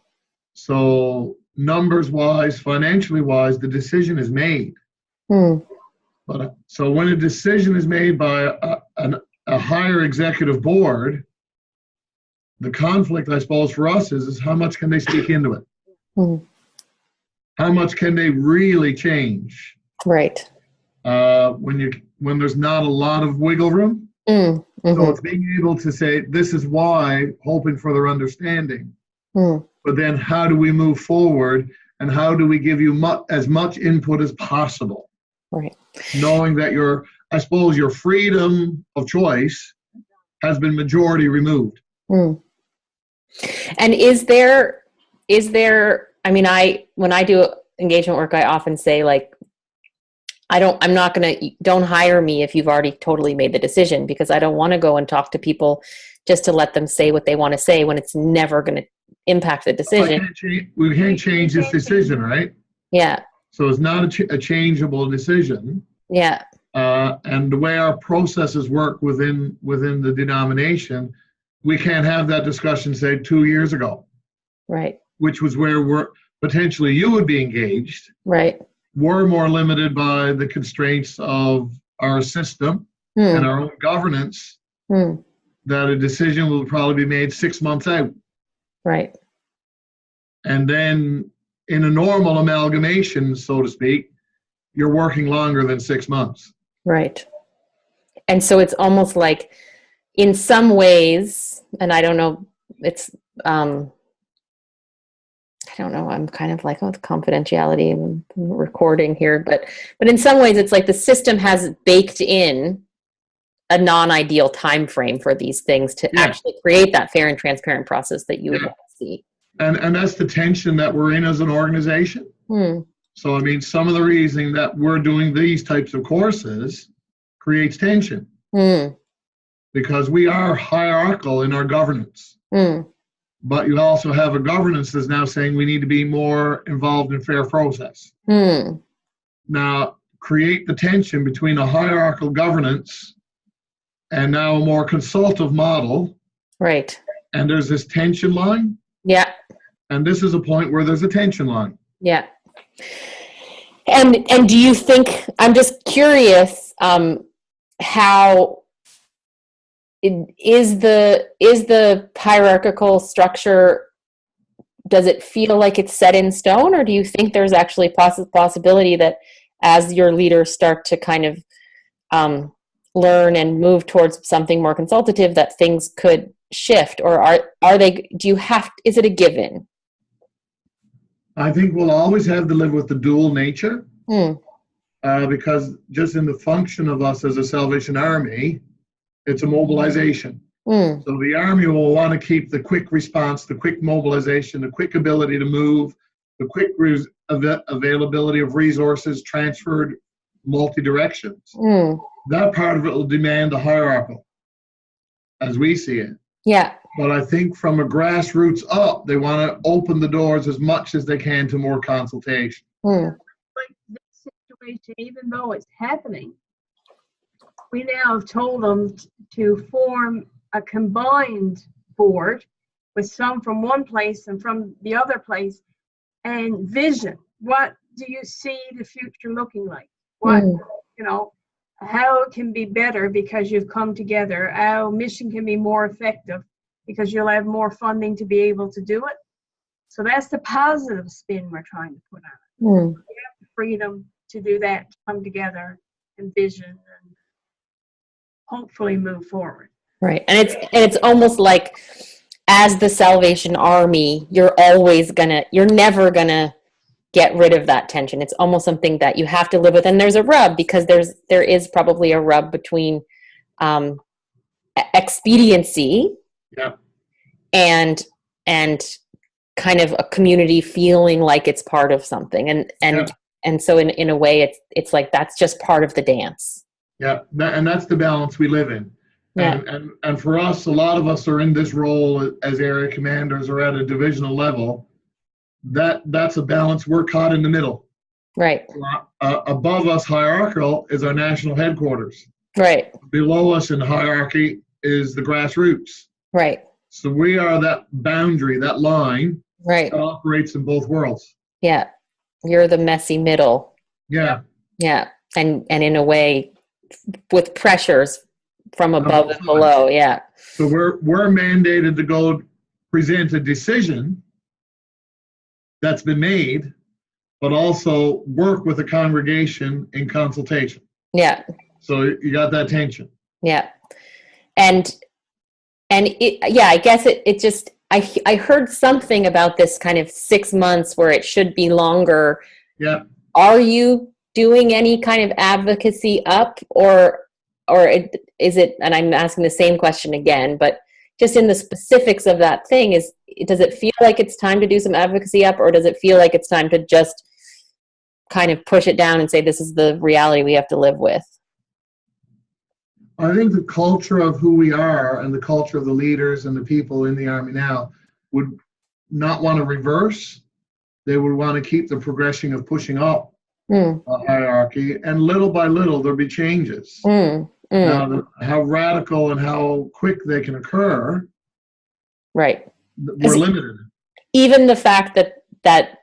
So numbers-wise, financially-wise, the decision is made. Mm. But so when a decision is made by a higher executive board, the conflict, I suppose, for us is how much can they speak into it? Mm. How much can they really change? Right. When there's not a lot of wiggle room. Mm. Mm-hmm. So it's being able to say, this is why, hoping for their understanding. Mm. But then how do we move forward, and how do we give you as much input as possible? Right. Knowing that your freedom of choice has been majority removed. Mm. And is there, I mean, when I do engagement work, I often say, like, don't hire me if you've already totally made the decision, because I don't want to go and talk to people just to let them say what they want to say when it's never going to impact the decision. We can't change this decision, right? Yeah. So it's not a changeable decision. Yeah. And the way our processes work within the denomination, we can't have that discussion, say, 2 years ago. Right. Which was where potentially you would be engaged. Right. We're more limited by the constraints of our system and our own governance, that a decision will probably be made 6 months out. Right. And then in a normal amalgamation, so to speak, you're working longer than 6 months. Right. And so it's almost like, in some ways, and I don't know, it's, I don't know, I'm kind of like, the confidentiality and recording here, but in some ways it's like the system has baked in a non-ideal time frame for these things to actually create that fair and transparent process that you would want to see. And that's the tension that we're in as an organization. So, I mean, some of the reason that we're doing these types of courses creates tension. Because we are hierarchical in our governance. But you also have a governance that's now saying we need to be more involved in fair process. Now, create the tension between a hierarchical governance and now a more consultative model. Right. And there's this tension line. Yeah. And this is a point where there's a tension line. Yeah. And do you think, I'm just curious, how is the hierarchical structure, does it feel like it's set in stone, or do you think there's actually possibility that as your leaders start to kind of learn and move towards something more consultative, that things could shift, or is it a given? I think we'll always have to live with the dual nature, because just in the function of us as a Salvation Army, it's a mobilization. So the Army will want to keep the quick response, the quick mobilization, the quick ability to move, the quick availability of resources transferred multi-directions. That part of it will demand a hierarchical, as we see it. Yeah. But I think from a grassroots up, they want to open the doors as much as they can to more consultation. Like this situation, even though it's happening, we now have told them to form a combined board with some from one place and from the other place, and vision. What do you see the future looking like? What, you know, how it can be better because you've come together, how mission can be more effective because you'll have more funding to be able to do it. So that's the positive spin we're trying to put on it. We have the freedom to do that, to come together and vision and hopefully move forward. Right. And it's almost like, as the Salvation Army, you're never gonna get rid of that tension. It's almost something that you have to live with. And there's a rub, because there is probably a rub between expediency and kind of a community feeling like it's part of something. And so in a way it's like that's just part of the dance. Yeah, and that's the balance we live in. And for us, a lot of us are in this role as area commanders or at a divisional level. That's a balance. We're caught in the middle. Right. Above us, hierarchical, is our national headquarters. Right. Below us in hierarchy is the grassroots. Right. So we are that boundary, that line that operates in both worlds. Yeah. You're the messy middle. Yeah. Yeah. And in a way, with pressures from above and below. Yeah. So we're mandated to go present a decision that's been made, but also work with the congregation in consultation. Yeah. So you got that tension. Yeah. And I guess it just, I heard something about this kind of 6 months where it should be longer. Yeah. Are you doing any kind of advocacy up, or is it, and I'm asking the same question again, but just in the specifics of that thing, does it feel like it's time to do some advocacy up, or does it feel like it's time to just kind of push it down and say, this is the reality we have to live with? I think the culture of who we are and the culture of the leaders and the people in the Army now would not want to reverse. They would want to keep the progression of pushing up a hierarchy, and little by little there'll be changes. Now, how radical and how quick they can occur, right? We're limited. Even the fact that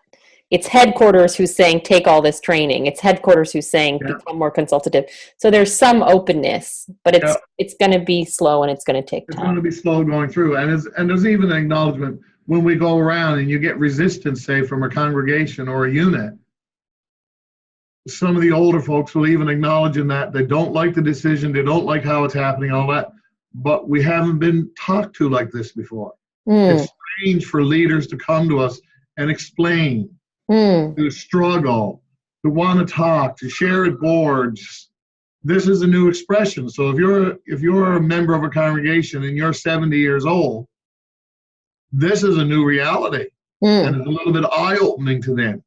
it's headquarters who's saying take all this training. It's headquarters who's saying become more consultative. So there's some openness, but it's going to be slow and it's going to take time. It's going to be slow going through, and there's even an acknowledgement when we go around and you get resistance, say from a congregation or a unit. Some of the older folks will even acknowledge in that they don't like the decision, they don't like how it's happening, all that. But we haven't been talked to like this before. It's strange for leaders to come to us and explain, to struggle, to want to talk, to share at boards. This is a new expression. So if you're a member of a congregation and you're 70 years old, this is a new reality, and it's a little bit eye-opening to them.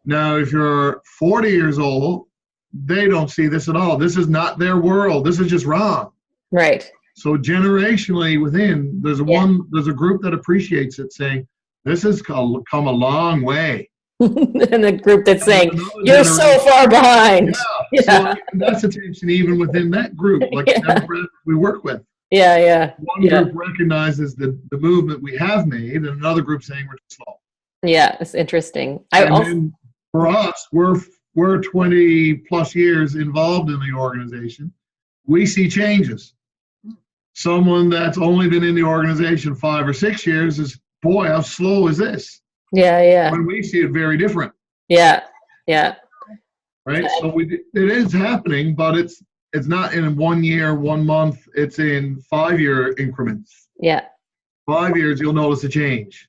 Now, if you're 40 years old, they don't see this at all. This is not their world. This is just wrong. Right. So generationally within, there's a group that appreciates it, saying, this has come a long way. And the group that's saying, you're so far behind. So that's a tension even within that group, like the demographic we work with. One group recognizes the movement we have made, and another group saying we're too slow. Yeah, it's interesting. For us, we're 20 plus years involved in the organization. We see changes. Someone that's only been in the organization 5 or 6 years is, boy, how slow is this? When we see it very different. Right? So it is happening, but it's not in 1 year, 1 month. It's in 5-year increments. 5 years, you'll notice a change.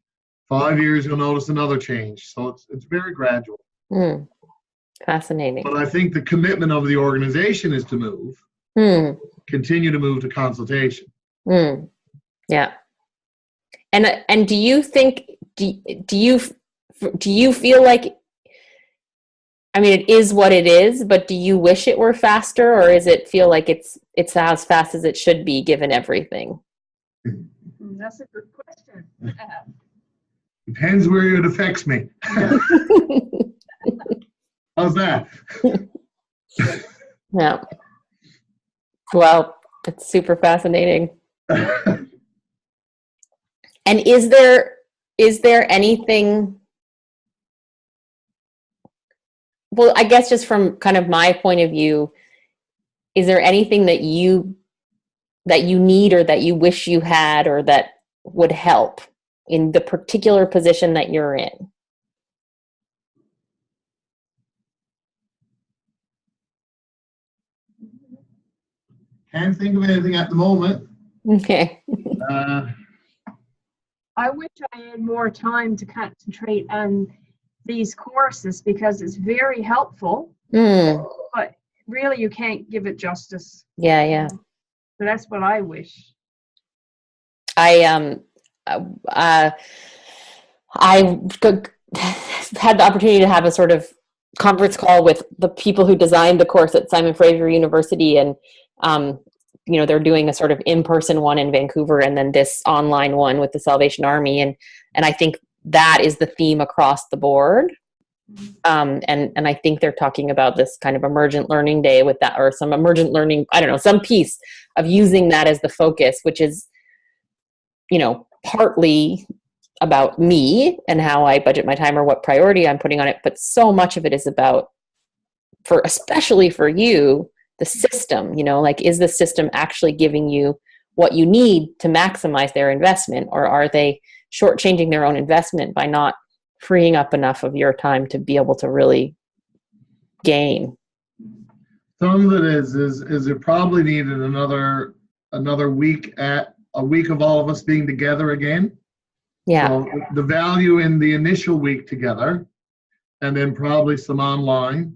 5 years, you'll notice another change. So it's very gradual. Fascinating. But I think the commitment of the organization is to move, continue to move to consultation. Yeah. And do you think, do you feel like, I mean, it is what it is, but do you wish it were faster, or is it feel like it's as fast as it should be given everything? That's a good question. Depends where it affects me. How's that? Yeah. Well, it's super fascinating. And is there anything, well, I guess just from kind of my point of view, is there anything that you need or that you wish you had or that would help in the particular position that you're in? Can't think of anything at the moment. Okay. I wish I had more time to concentrate on these courses because it's very helpful, but really you can't give it justice. Yeah. So that's what I wish. I had the opportunity to have a sort of conference call with the people who designed the course at Simon Fraser University, and they're doing a sort of in-person one in Vancouver and then this online one with the Salvation Army, and I think that is the theme across the board. And I think they're talking about this kind of emergent learning day with that, or some emergent learning, I don't know, some piece of using that as the focus, which is, partly about me and how I budget my time or what priority I'm putting on it. But so much of it is about, especially for you, the system, like, is the system actually giving you what you need to maximize their investment, or are they shortchanging their own investment by not freeing up enough of your time to be able to really gain? Some of it is it probably needed another week a week of all of us being together again. Yeah. So the value in the initial week together, and then probably some online,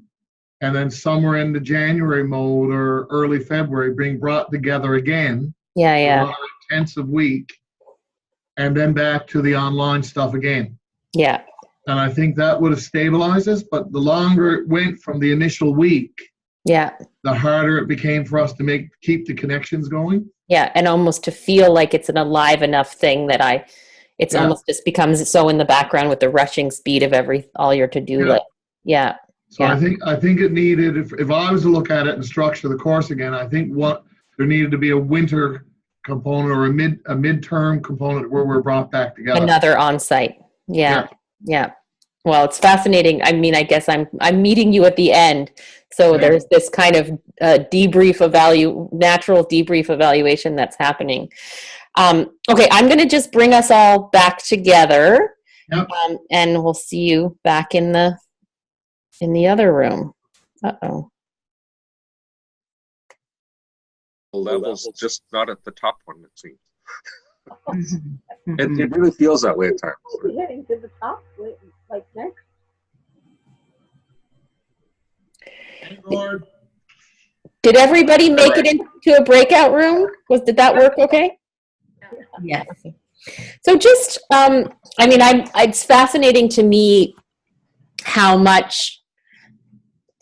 and then somewhere in the January mode or early February being brought together again. Yeah. Another intensive week, and then back to the online stuff again. Yeah. And I think that would have stabilized us, but the longer it went from the initial week, the harder it became for us to keep the connections going. Yeah, and almost to feel like it's an alive enough thing that almost just becomes so in the background with the rushing speed of all your to-do list. Yeah. So I think it needed, if I was to look at it and structure the course again, I think there needed to be a winter component or a midterm component where we're brought back together. Another on-site. Yeah. Well, it's fascinating. I mean, I guess I'm meeting you at the end. So there's this kind of natural debrief evaluation that's happening. Okay, I'm going to just bring us all back together, and we'll see you back in the other room. Uh-oh. The level's just not at the top one, it seems. It really feels that way at times. We're heading to the top, like next. Did everybody make it into a breakout room? Did that work okay? Yes. So just, it's fascinating to me how much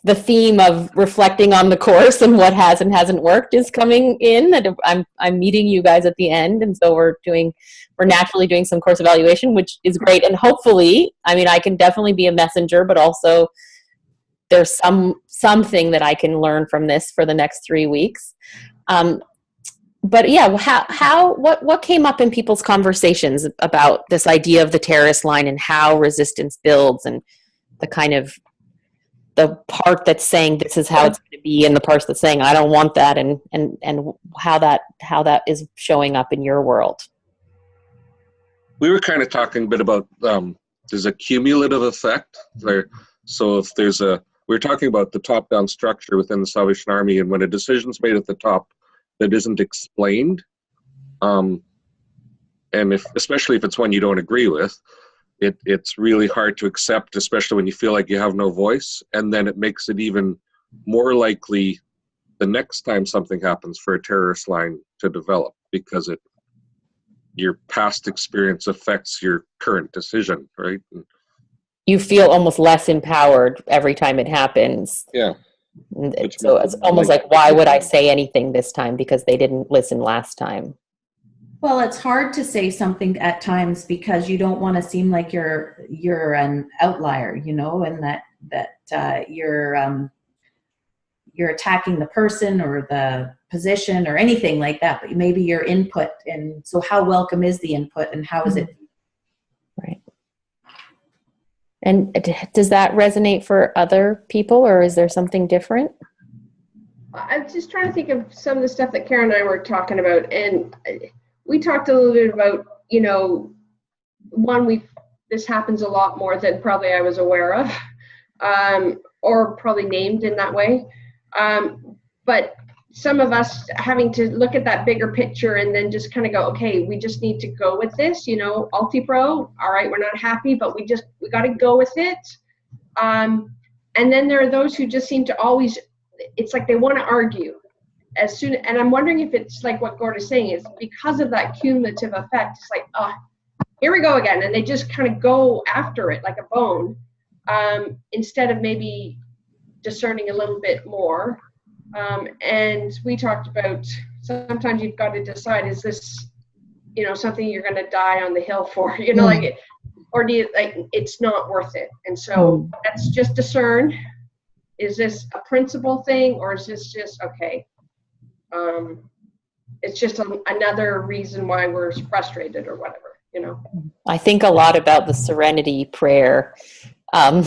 the theme of reflecting on the course and what has and hasn't worked is coming in. That I'm meeting you guys at the end, and so we're naturally doing some course evaluation, which is great. And hopefully, I can definitely be a messenger, but also there's something that I can learn from this for the next 3 weeks. But yeah, what came up in people's conversations about this idea of the terrorist line and how resistance builds, and the kind of the part that's saying this is how it's going to be, and the part that's saying I don't want that, and how that is showing up in your world. We were kind of talking a bit about there's a cumulative effect there. So if we're talking about the top-down structure within the Salvation Army, and when a decision's made at the top that isn't explained, and especially if it's one you don't agree with, it's really hard to accept, especially when you feel like you have no voice, and then it makes it even more likely the next time something happens for a terrorist line to develop. because your past experience affects your current decision, right? You feel almost less empowered every time it happens. Yeah. So it's almost like, why would I say anything this time because they didn't listen last time? Well, it's hard to say something at times because you don't want to seem like you're an outlier, you know, and that you're attacking the person or the position or anything like that, but maybe your input. And so how welcome is the input and how is it? Right. And does that resonate for other people, or is there something different? I'm just trying to think of some of the stuff that Karen and I were talking about. And we talked a little bit about, you know, this happens a lot more than probably I was aware of, or probably named in that way. But some of us having to look at that bigger picture and then just kind of go, okay, we just need to go with this, you know, Altipro, all right, we're not happy, but we got to go with it. And then there are those who just seem to always, it's like they want to argue and I'm wondering if it's like what Gord is saying is because of that cumulative effect, it's like, oh, here we go again. And they just kind of go after it like a bone, instead of maybe discerning a little bit more. And we talked about sometimes you've got to decide, is this, you know, something you're going to die on the hill for, you know, like, or do you like, it's not worth it. And so let's just discern, is this a principle thing, or is this just, okay, it's just another reason why we're frustrated or whatever, you know? I think a lot about the serenity prayer. You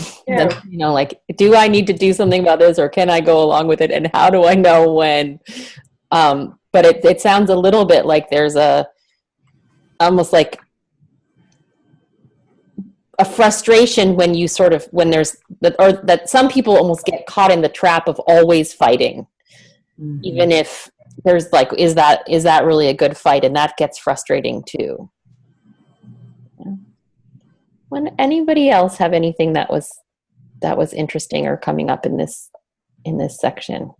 know, like, do I need to do something about this, or can I go along with it, and how do I know when? But it sounds a little bit like there's almost like a frustration when you sort of, when there's that some people almost get caught in the trap of always fighting, even if there's like, is that really a good fight? And that gets frustrating too. When anybody else have anything that was interesting or coming up in this section?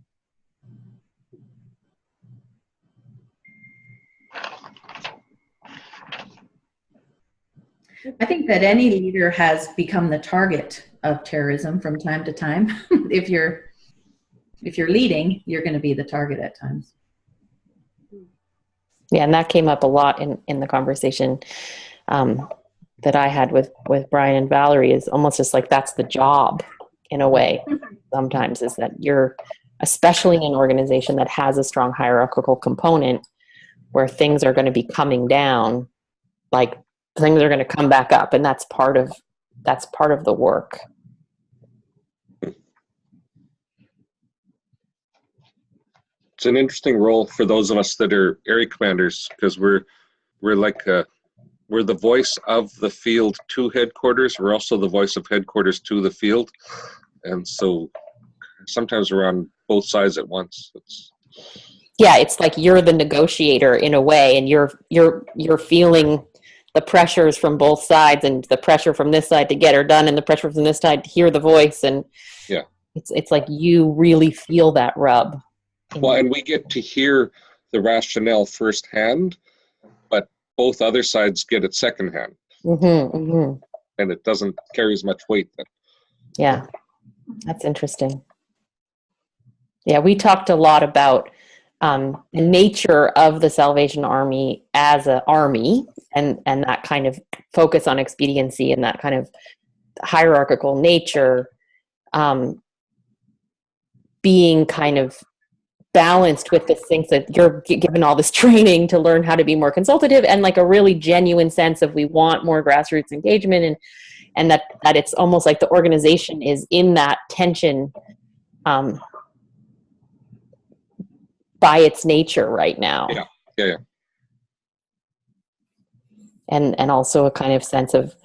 I think that any leader has become the target of terrorism from time to time. If you're leading, you're going to be the target at times. Yeah, and that came up a lot in the conversation that I had with Brian and Valerie, is almost just like that's the job in a way. Sometimes is that you're, especially in an organization that has a strong hierarchical component where things are going to be coming down, like things are going to come back up, and that's part of the work. It's an interesting role for those of us that are area commanders, because we're like we're the voice of the field to headquarters. We're also the voice of headquarters to the field, and so sometimes we're on both sides at once. Yeah, it's like you're the negotiator in a way, and you're feeling the pressures from both sides, and the pressure from this side to get her done, and the pressure from this side to hear the voice, and yeah, it's like you really feel that rub. Well, and we get to hear the rationale firsthand, but both other sides get it secondhand. And it doesn't carry as much weight then. Yeah, that's interesting. Yeah, we talked a lot about the nature of the Salvation Army as an army, and that kind of focus on expediency and that kind of hierarchical nature being kind of balanced with the things that you're given all this training to learn how to be more consultative, and like a really genuine sense of we want more grassroots engagement, and that it's almost like the organization is in that tension by its nature right now. Yeah. And also a kind of sense of,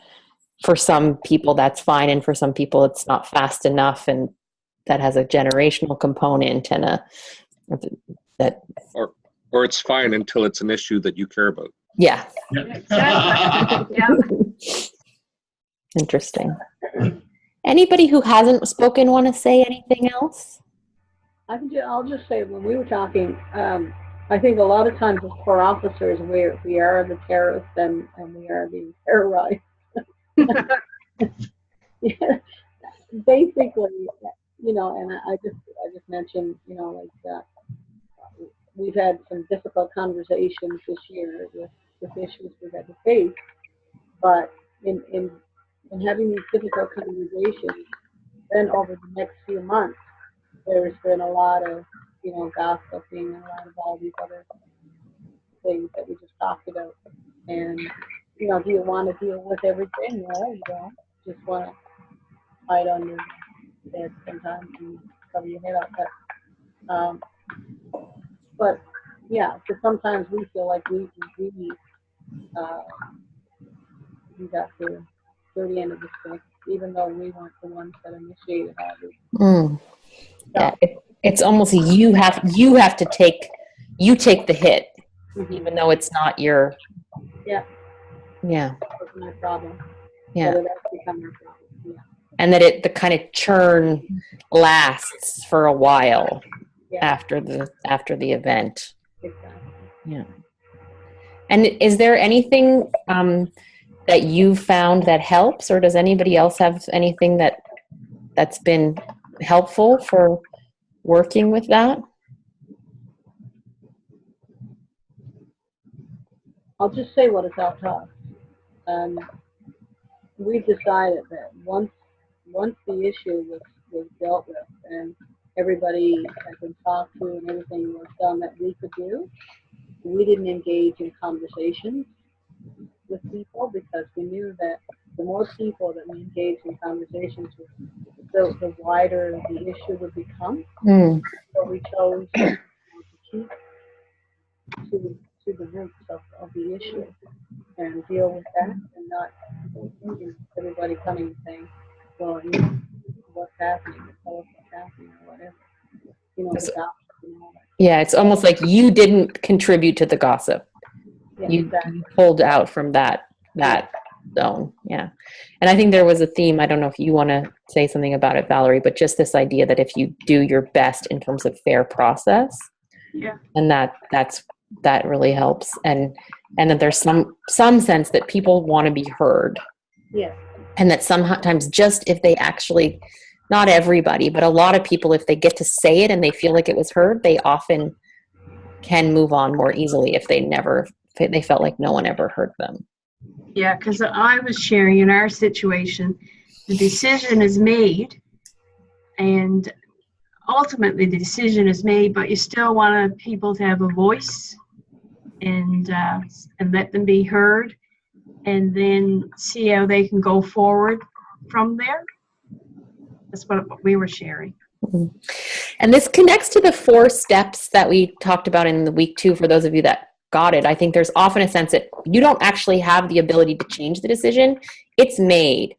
for some people that's fine, and for some people it's not fast enough, and that has a generational component and or it's fine until it's an issue that you care about. Yeah. Yeah. Interesting. Anybody who hasn't spoken want to say anything else? I'll just say, when we were talking, I think a lot of times as core officers, we are the terrorists and we are being terrorized. Yeah, basically, you know, and I just mentioned, you know, like we've had some difficult conversations this year with issues we've had to face, but in having these difficult conversations, then over the next few months, there's been a lot of, you know, gossiping and a lot of all these other things that we just talked about. And, you know, do you want to deal with everything? No, you don't. Just want to hide on your bed sometimes and cover your head up. But yeah, so sometimes we feel like we got to the end of this thing, even though we weren't the ones that initiated all this. Yeah, it's almost you have to take the hit, even though it's not your. Yeah. Yeah. That's my problem. Yeah. But it has become our problem. Yeah. And that the kind of churn lasts for a while after the event. Exactly. Yeah. And is there anything that you found that helps, or does anybody else have anything that's been helpful for working with that? I'll just say what it's out to us. We decided that once the issue was dealt with and everybody had been talked to and everything was done that we could do, we didn't engage in conversations with people because we knew that the more people that we engaged in conversations with, the wider the issue would become. So we chose to keep to the roots of the issue and deal with that, and not everybody coming and saying, well, you know, what's happening, tell us what's happening, or whatever. You know, the gossip and all that. Yeah, it's almost like you didn't contribute to the gossip. Yeah, you exactly. pulled out from that zone. Yeah. And I think there was a theme, I don't know if you want to say something about it, Valerie, but just this idea that if you do your best in terms of fair process, and that really helps. And that there's some sense that people want to be heard. Yeah. And that sometimes just if they actually, not everybody, but a lot of people, if they get to say it and they feel like it was heard, they often can move on more easily if they felt like no one ever heard them. Yeah, because I was sharing in our situation, the decision is made, and ultimately the decision is made, but you still want people to have a voice and let them be heard, and then see how they can go forward from there. That's what we were sharing. And this connects to the 4 steps that we talked about in the week 2 for those of you that got it. I think there's often a sense that you don't actually have the ability to change the decision. It's made.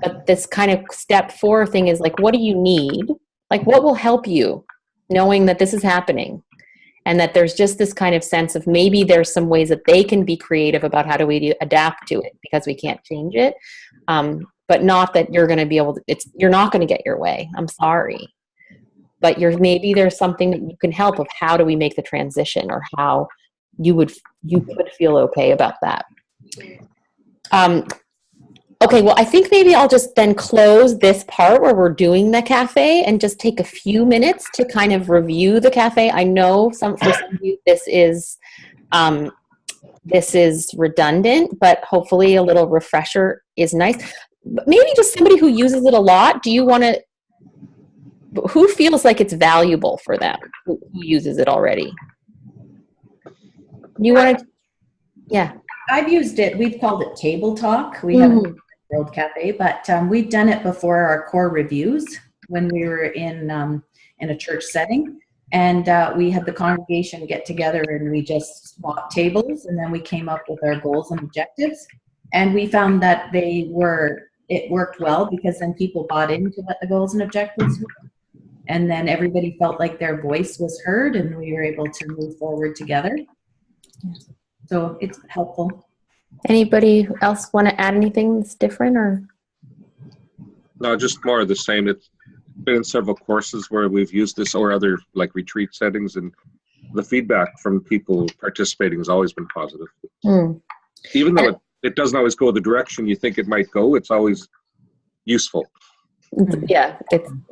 But this kind of step 4 thing is like, what do you need? Like, what will help you knowing that this is happening? And that there's just this kind of sense of maybe there's some ways that they can be creative about how do we adapt to it because we can't change it. But not that you're going to be able to, you're not going to get your way. I'm sorry. But maybe there's something that you can help of how do we make the transition, or how you could feel okay about that. Okay, well, I think maybe I'll just then close this part where we're doing the cafe and just take a few minutes to kind of review the cafe. I know for some of you this is redundant, but hopefully a little refresher is nice. But maybe just somebody who uses it a lot. Who feels like it's valuable for them, who uses it already? You want to? Yeah. I've used it. We've called it Table Talk. We haven't World Cafe, but we've done it before our core reviews when we were in a church setting, and we had the congregation get together and we just swapped tables, and then we came up with our goals and objectives, and we found that it worked well because then people bought into what the goals and objectives were, and then everybody felt like their voice was heard, and we were able to move forward together. So it's helpful. Anybody else want to add anything that's different, or? No, just more of the same. It's been in several courses where we've used this, or other like retreat settings, and the feedback from people participating has always been positive. Mm. Even though it doesn't always go the direction you think it might go, it's always useful. Yeah,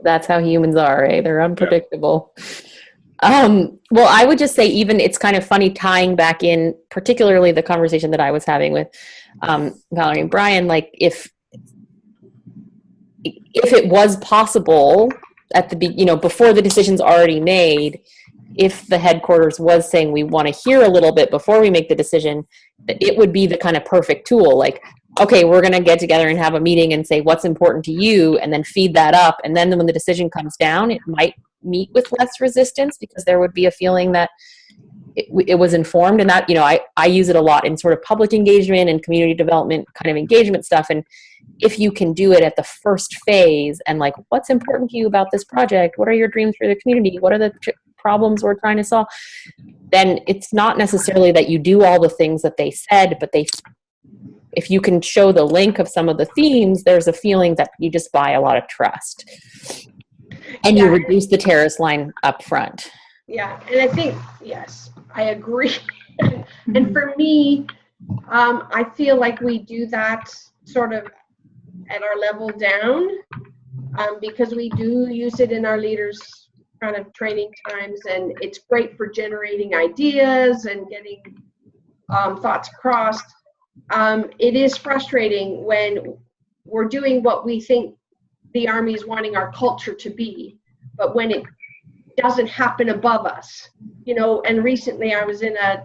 that's how humans are, eh? They're unpredictable. Well, I would just say, even it's kind of funny tying back in, particularly the conversation that I was having with Valerie and Brian, like if it was possible at the before the decision's already made, if the headquarters was saying we want to hear a little bit before we make the decision, it would be the kind of perfect tool. Like, okay, we're going to get together and have a meeting and say what's important to you, and then feed that up. And then when the decision comes down, it might meet with less resistance because there would be a feeling that it was informed. And that, I use it a lot in sort of public engagement and community development kind of engagement stuff. And if you can do it at the first phase and like, what's important to you about this project? What are your dreams for the community? What are the problems we're trying to solve? Then it's not necessarily that you do all the things that they said, but if you can show the link of some of the themes, there's a feeling that you just buy a lot of trust. And you reduce the terrorist line up front. Yeah, and I think, yes, I agree. And for me, I feel like we do that sort of at our level down, because we do use it in our leaders kind of training times, and it's great for generating ideas and getting thoughts across. It is frustrating when we're doing what we think the Army is wanting our culture to be, but when it doesn't happen above us, and recently I was in a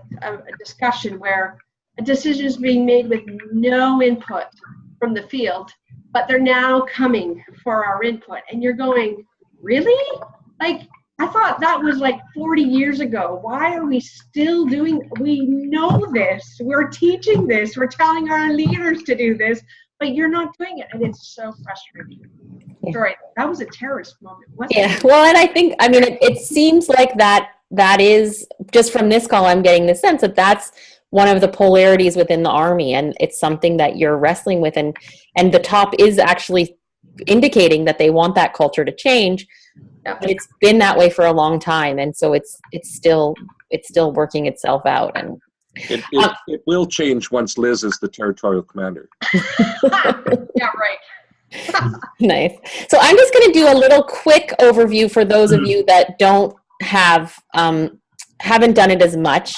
discussion where a decision is being made with no input from the field, but they're now coming for our input, and you're going, really? Like, I thought that was like 40 years ago. Why are we still we know this, we're teaching this, we're telling our leaders to do this, but you're not doing it, and it's so frustrating. Yeah. Sorry, that was a terrorist moment, wasn't it? Well, and I think, it seems like that is, just from this call, I'm getting the sense that that's one of the polarities within the Army, and it's something that you're wrestling with, and the top is actually indicating that they want that culture to change. But it's been that way for a long time, and so it's still working itself out. And it will change once Liz is the territorial commander. Yeah, right. Nice. So I'm just going to do a little quick overview for those of you that don't haven't done it as much,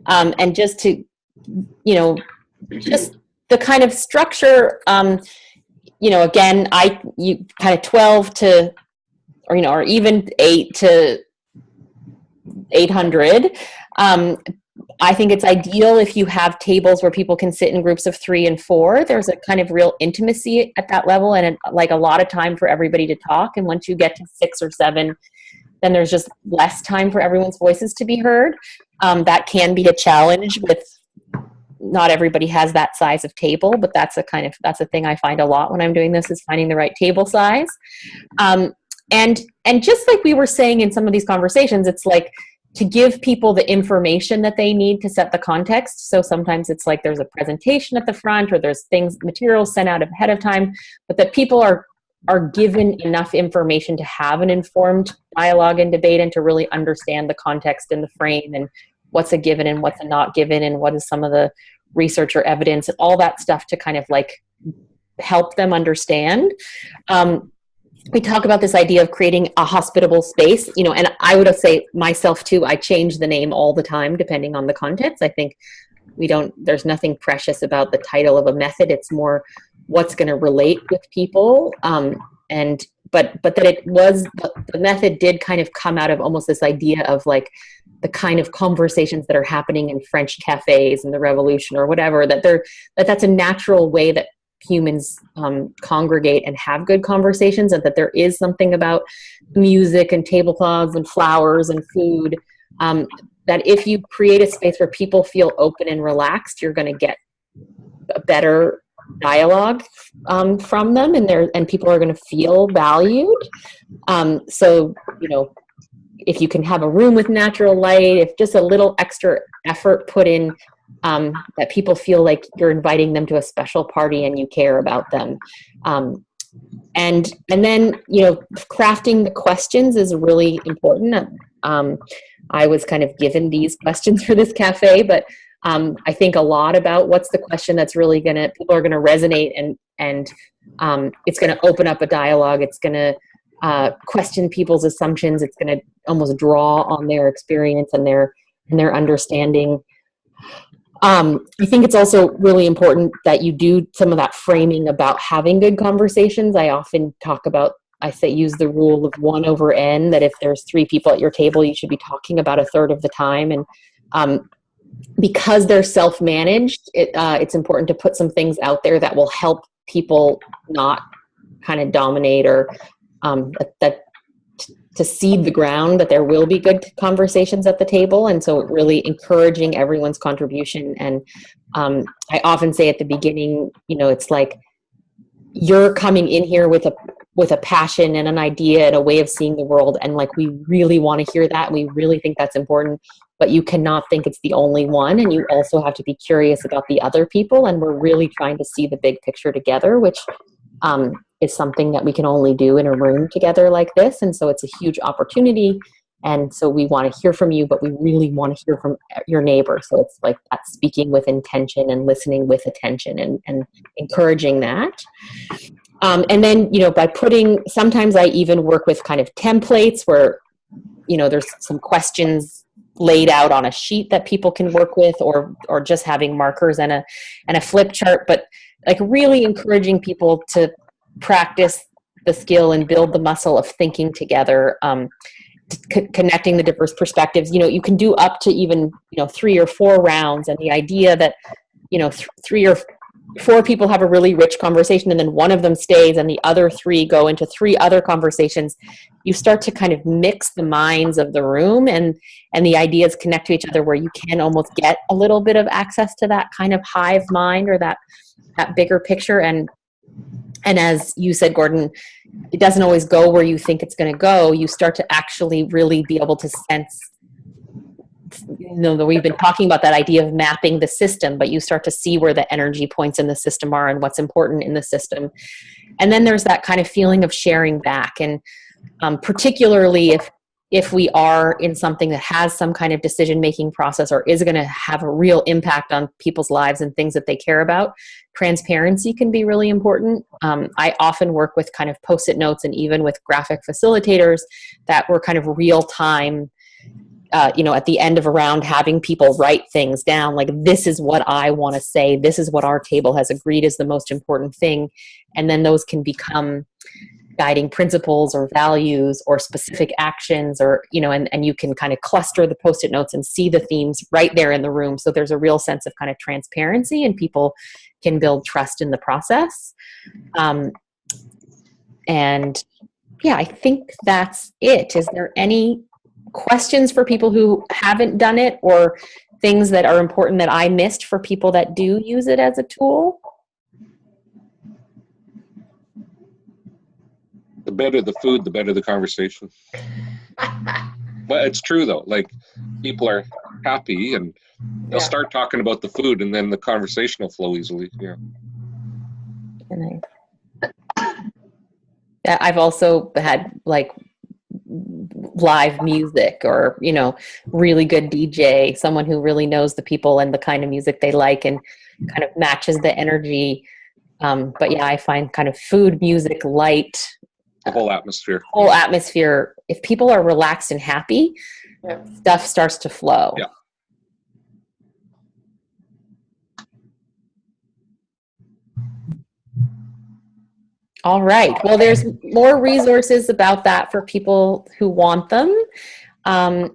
and just to just the kind of structure. Again, you kind of 12 to, or even 8 to 800. I think it's ideal if you have tables where people can sit in groups of 3 and 4. There's a kind of real intimacy at that level, and like a lot of time for everybody to talk. And once you get to 6 or 7, then there's just less time for everyone's voices to be heard. That can be a challenge with, not everybody has that size of table, but that's a thing I find a lot when I'm doing this, is finding the right table size. And just like we were saying in some of these conversations, it's like to give people the information that they need to set the context. So sometimes it's like there's a presentation at the front, or there's materials sent out ahead of time, but that people are given enough information to have an informed dialogue and debate, and to really understand the context and the frame, and what's a given and what's a not given, and what is some of the research or evidence, and all that stuff to kind of like help them understand. We talk about this idea of creating a hospitable space, and I would say myself too, I change the name all the time depending on the context. I think there's nothing precious about the title of a method. It's more what's going to relate with people. But that the method did kind of come out of almost this idea of like the kind of conversations that are happening in French cafes in the Revolution or whatever, that's a natural way that humans congregate and have good conversations, and that there is something about music and tablecloths and flowers and food, that if you create a space where people feel open and relaxed, you're going to get a better dialogue from them, and people are going to feel valued. So if you can have a room with natural light, if just a little extra effort put in, that people feel like you're inviting them to a special party and you care about them. And then, crafting the questions is really important. I was kind of given these questions for this cafe, but I think a lot about what's the question that's really people are gonna resonate, and it's gonna open up a dialogue. It's gonna question people's assumptions. It's gonna almost draw on their experience and their understanding. I think it's also really important that you do some of that framing about having good conversations. I often use the rule of 1/n, that if there's 3 people at your table, you should be talking about 1/3 of the time. And because they're self-managed, it's important to put some things out there that will help people not kind of dominate, or to seed the ground that there will be good conversations at the table. And so really encouraging everyone's contribution. And I often say at the beginning, it's like you're coming in here with a passion and an idea and a way of seeing the world. And like, we really want to hear that. We really think that's important, but you cannot think it's the only one. And you also have to be curious about the other people. And we're really trying to see the big picture together, which is something that we can only do in a room together like this. And so it's a huge opportunity. And so we want to hear from you, but we really want to hear from your neighbor. So it's like that, speaking with intention and listening with attention, and encouraging that. And then, sometimes I even work with kind of templates where, there's some questions laid out on a sheet that people can work with, or just having markers and a flip chart, but like really encouraging people to practice the skill and build the muscle of thinking together, connecting the diverse perspectives. You can do up to even, 3 or 4 rounds. And the idea that, 3 or 4 people have a really rich conversation, and then one of them stays and the other 3 go into 3 other conversations. You start to kind of mix the minds of the room, and the ideas connect to each other, where you can almost get a little bit of access to that kind of hive mind, or that bigger picture. And as you said, Gordon, it doesn't always go where you think it's going to go. You start to actually really be able to sense, that we've been talking about that idea of mapping the system, but you start to see where the energy points in the system are and what's important in the system. And then there's that kind of feeling of sharing back. And particularly if we are in something that has some kind of decision-making process, or is going to have a real impact on people's lives and things that they care about, transparency can be really important. I often work with kind of Post-it notes, and even with graphic facilitators, that were kind of real time, at the end of a round, having people write things down, like, this is what I want to say, this is what our table has agreed is the most important thing. And then those can become guiding principles or values or specific actions, or, and you can kind of cluster the Post-it notes and see the themes right there in the room. So there's a real sense of kind of transparency, and people can build trust in the process. And yeah, I think that's it. Is there any questions for people who haven't done it, or things that are important that I missed for people that do use it as a tool? The better the food, the better the conversation. But it's true though. Like, people are happy, and they'll start talking about the food, and then the conversation will flow easily. Yeah. I've also had like live music, or really good DJ, someone who really knows the people and the kind of music they like, and kind of matches the energy. But yeah, I find kind of food, music, light, the whole atmosphere. If people are relaxed and happy, stuff starts to flow. Yeah. All right. Well, there's more resources about that for people who want them. There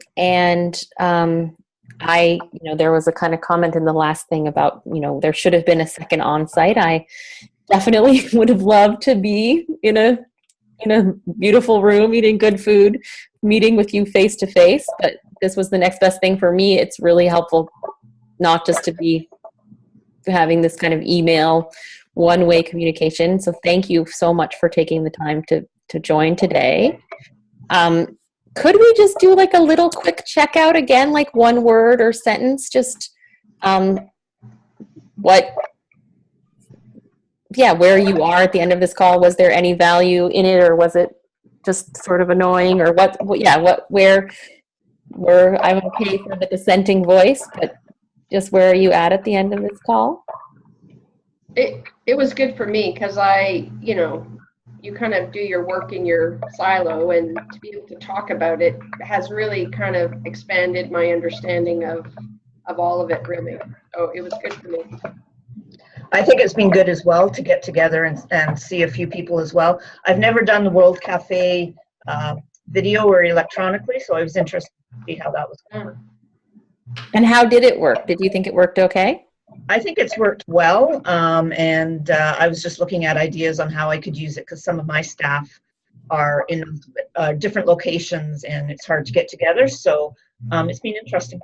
was a kind of comment in the last thing about, there should have been a second on-site. I definitely would have loved to be in a beautiful room, eating good food, meeting with you face to face, but this was the next best thing for me. It's really helpful not just to be having this kind of email one-way communication. So thank you so much for taking the time to join today. Could we just do like a little quick checkout again, like one word or sentence, just where you are at the end of this call? Was there any value in it, or was it just sort of annoying, or where I'm okay for the dissenting voice, but just where are you at the end of this call? It was good for me because you kind of do your work in your silo, and to be able to talk about it has really kind of expanded my understanding of all of it, really. So it was good for me. I think it's been good as well to get together and see a few people as well. I've never done the World Cafe video or electronically, so I was interested to see how that was going. And how did it work? Did you think it worked okay? I think it's worked well, and I was just looking at ideas on how I could use it because some of my staff are in different locations and it's hard to get together, so it's been interesting.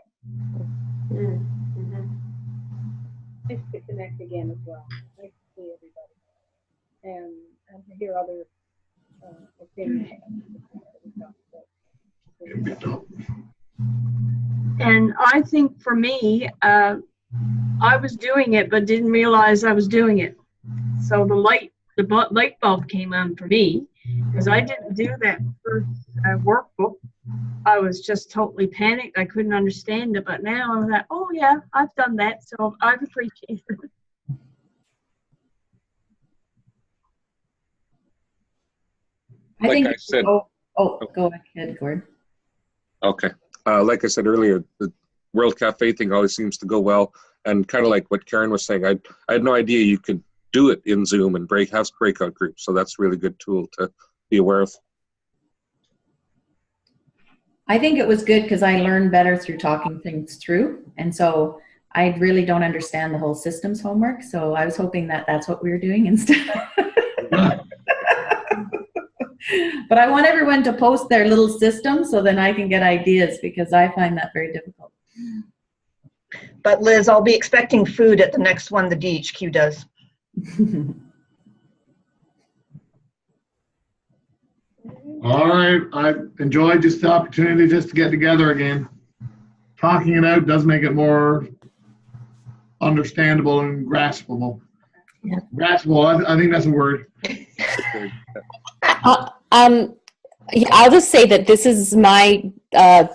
Nice to connect again as well. Nice to see everybody and to hear other opinions. And I think for me, I was doing it, but didn't realize I was doing it. So the light bulb came on for me because I didn't do that first workbook. I was just totally panicked. I couldn't understand it, but now I'm like, oh yeah, I've done that, so I've appreciated it. Like I said. Go ahead, Gord. Okay. Like I said earlier, the World Cafe thing always seems to go well, and kind of like what Karen was saying, I had no idea you could do it in Zoom and have breakout groups, so that's a really good tool to be aware of. I think it was good because I learned better through talking things through, and so I really don't understand the whole systems homework, so I was hoping that that's what we were doing instead. But I want everyone to post their little system so then I can get ideas, because I find that very difficult. But Liz, I'll be expecting food at the next one the DHQ does. All right, I enjoyed just the opportunity just to get together again. Talking it out does make it more understandable and graspable. Yeah. Graspable, I think that's a word. I'll just say that this is my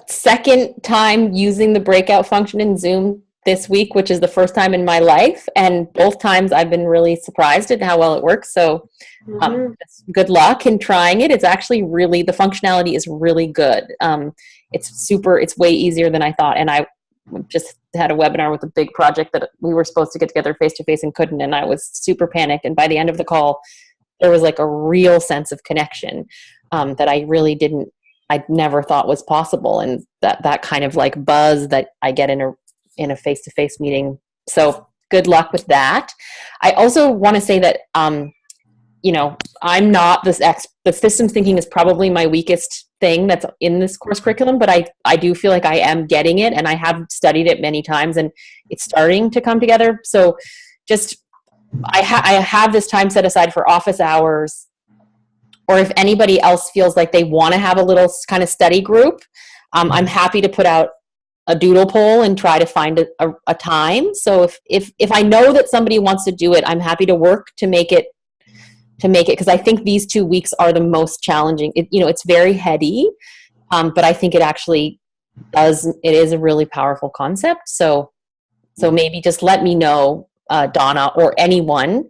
second time using the breakout function in Zoom this week, which is the first time in my life, and both times I've been really surprised at how well it works. So good luck in trying it. It's actually really, the functionality is really good. It's way easier than I thought, and I just had a webinar with a big project that we were supposed to get together face-to-face and couldn't, and I was super panicked, and by the end of the call there was like a real sense of connection that I never thought was possible, and that kind of like buzz that I get in a face-to-face meeting. So good luck with that. I also want to say that I'm not the systems thinking is probably my weakest thing that's in this course curriculum, but I do feel like I am getting it, and I have studied it many times, and it's starting to come together. So just I have this time set aside for office hours, or if anybody else feels like they want to have a little kind of study group, I'm happy to put out a doodle poll and try to find a time. So if I know that somebody wants to do it, I'm happy to work to make it, because I think these 2 weeks are the most challenging. It's very heady, but I think it actually it is a really powerful concept. So maybe just let me know, Donna, or anyone,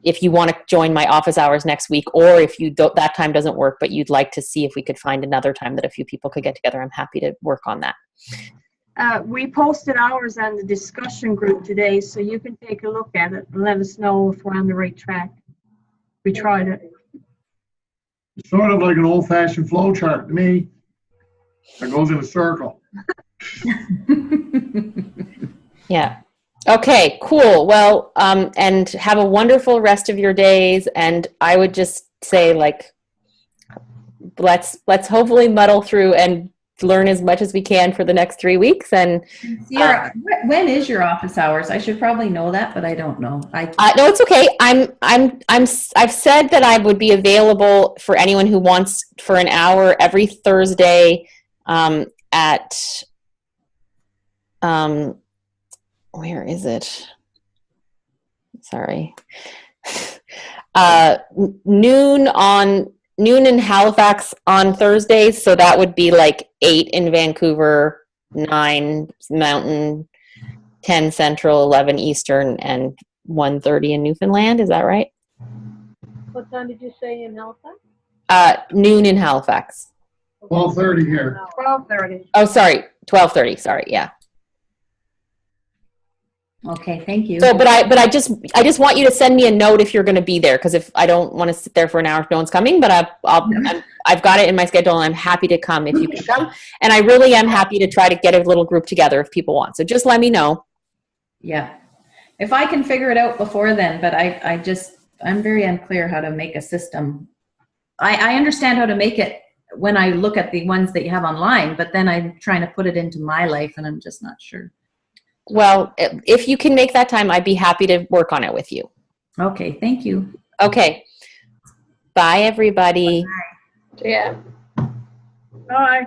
if you want to join my office hours next week, or if that time doesn't work, but you'd like to see if we could find another time that a few people could get together. I'm happy to work on that. We posted ours on the discussion group today, so you can take a look at it and let us know if we're on the right track. We tried it. It's sort of like an old-fashioned flow chart to me. That goes in a circle. Yeah. Okay, cool. Well, and have a wonderful rest of your days. And I would just say, let's hopefully muddle through and learn as much as we can for the next 3 weeks. And Sierra, when is your office hours? I should probably know that, but I don't know. No, it's okay. I've said that I would be available for anyone who wants for an hour every Thursday at where is it? Sorry. Noon noon in Halifax on Thursdays, so that would be like 8 in Vancouver, 9 Mountain, 10 Central, 11 Eastern, and 1:30 in Newfoundland. Is that right? What time did you say in Halifax? Noon in Halifax. 12:30 here. 12:30. Oh, sorry, 12:30. Sorry, yeah. Okay, thank you. So, but I just want you to send me a note if you're going to be there, because if I don't want to sit there for an hour if no one's coming, but I've got it in my schedule and I'm happy to come if you can come. And I really am happy to try to get a little group together if people want. So just let me know. Yeah. If I can figure it out before then, but I'm very unclear how to make a system. I understand how to make it when I look at the ones that you have online, but then I'm trying to put it into my life and I'm just not sure. Well, if you can make that time, I'd be happy to work on it with you. Okay, thank you. Okay. Bye, everybody. Yeah. Bye.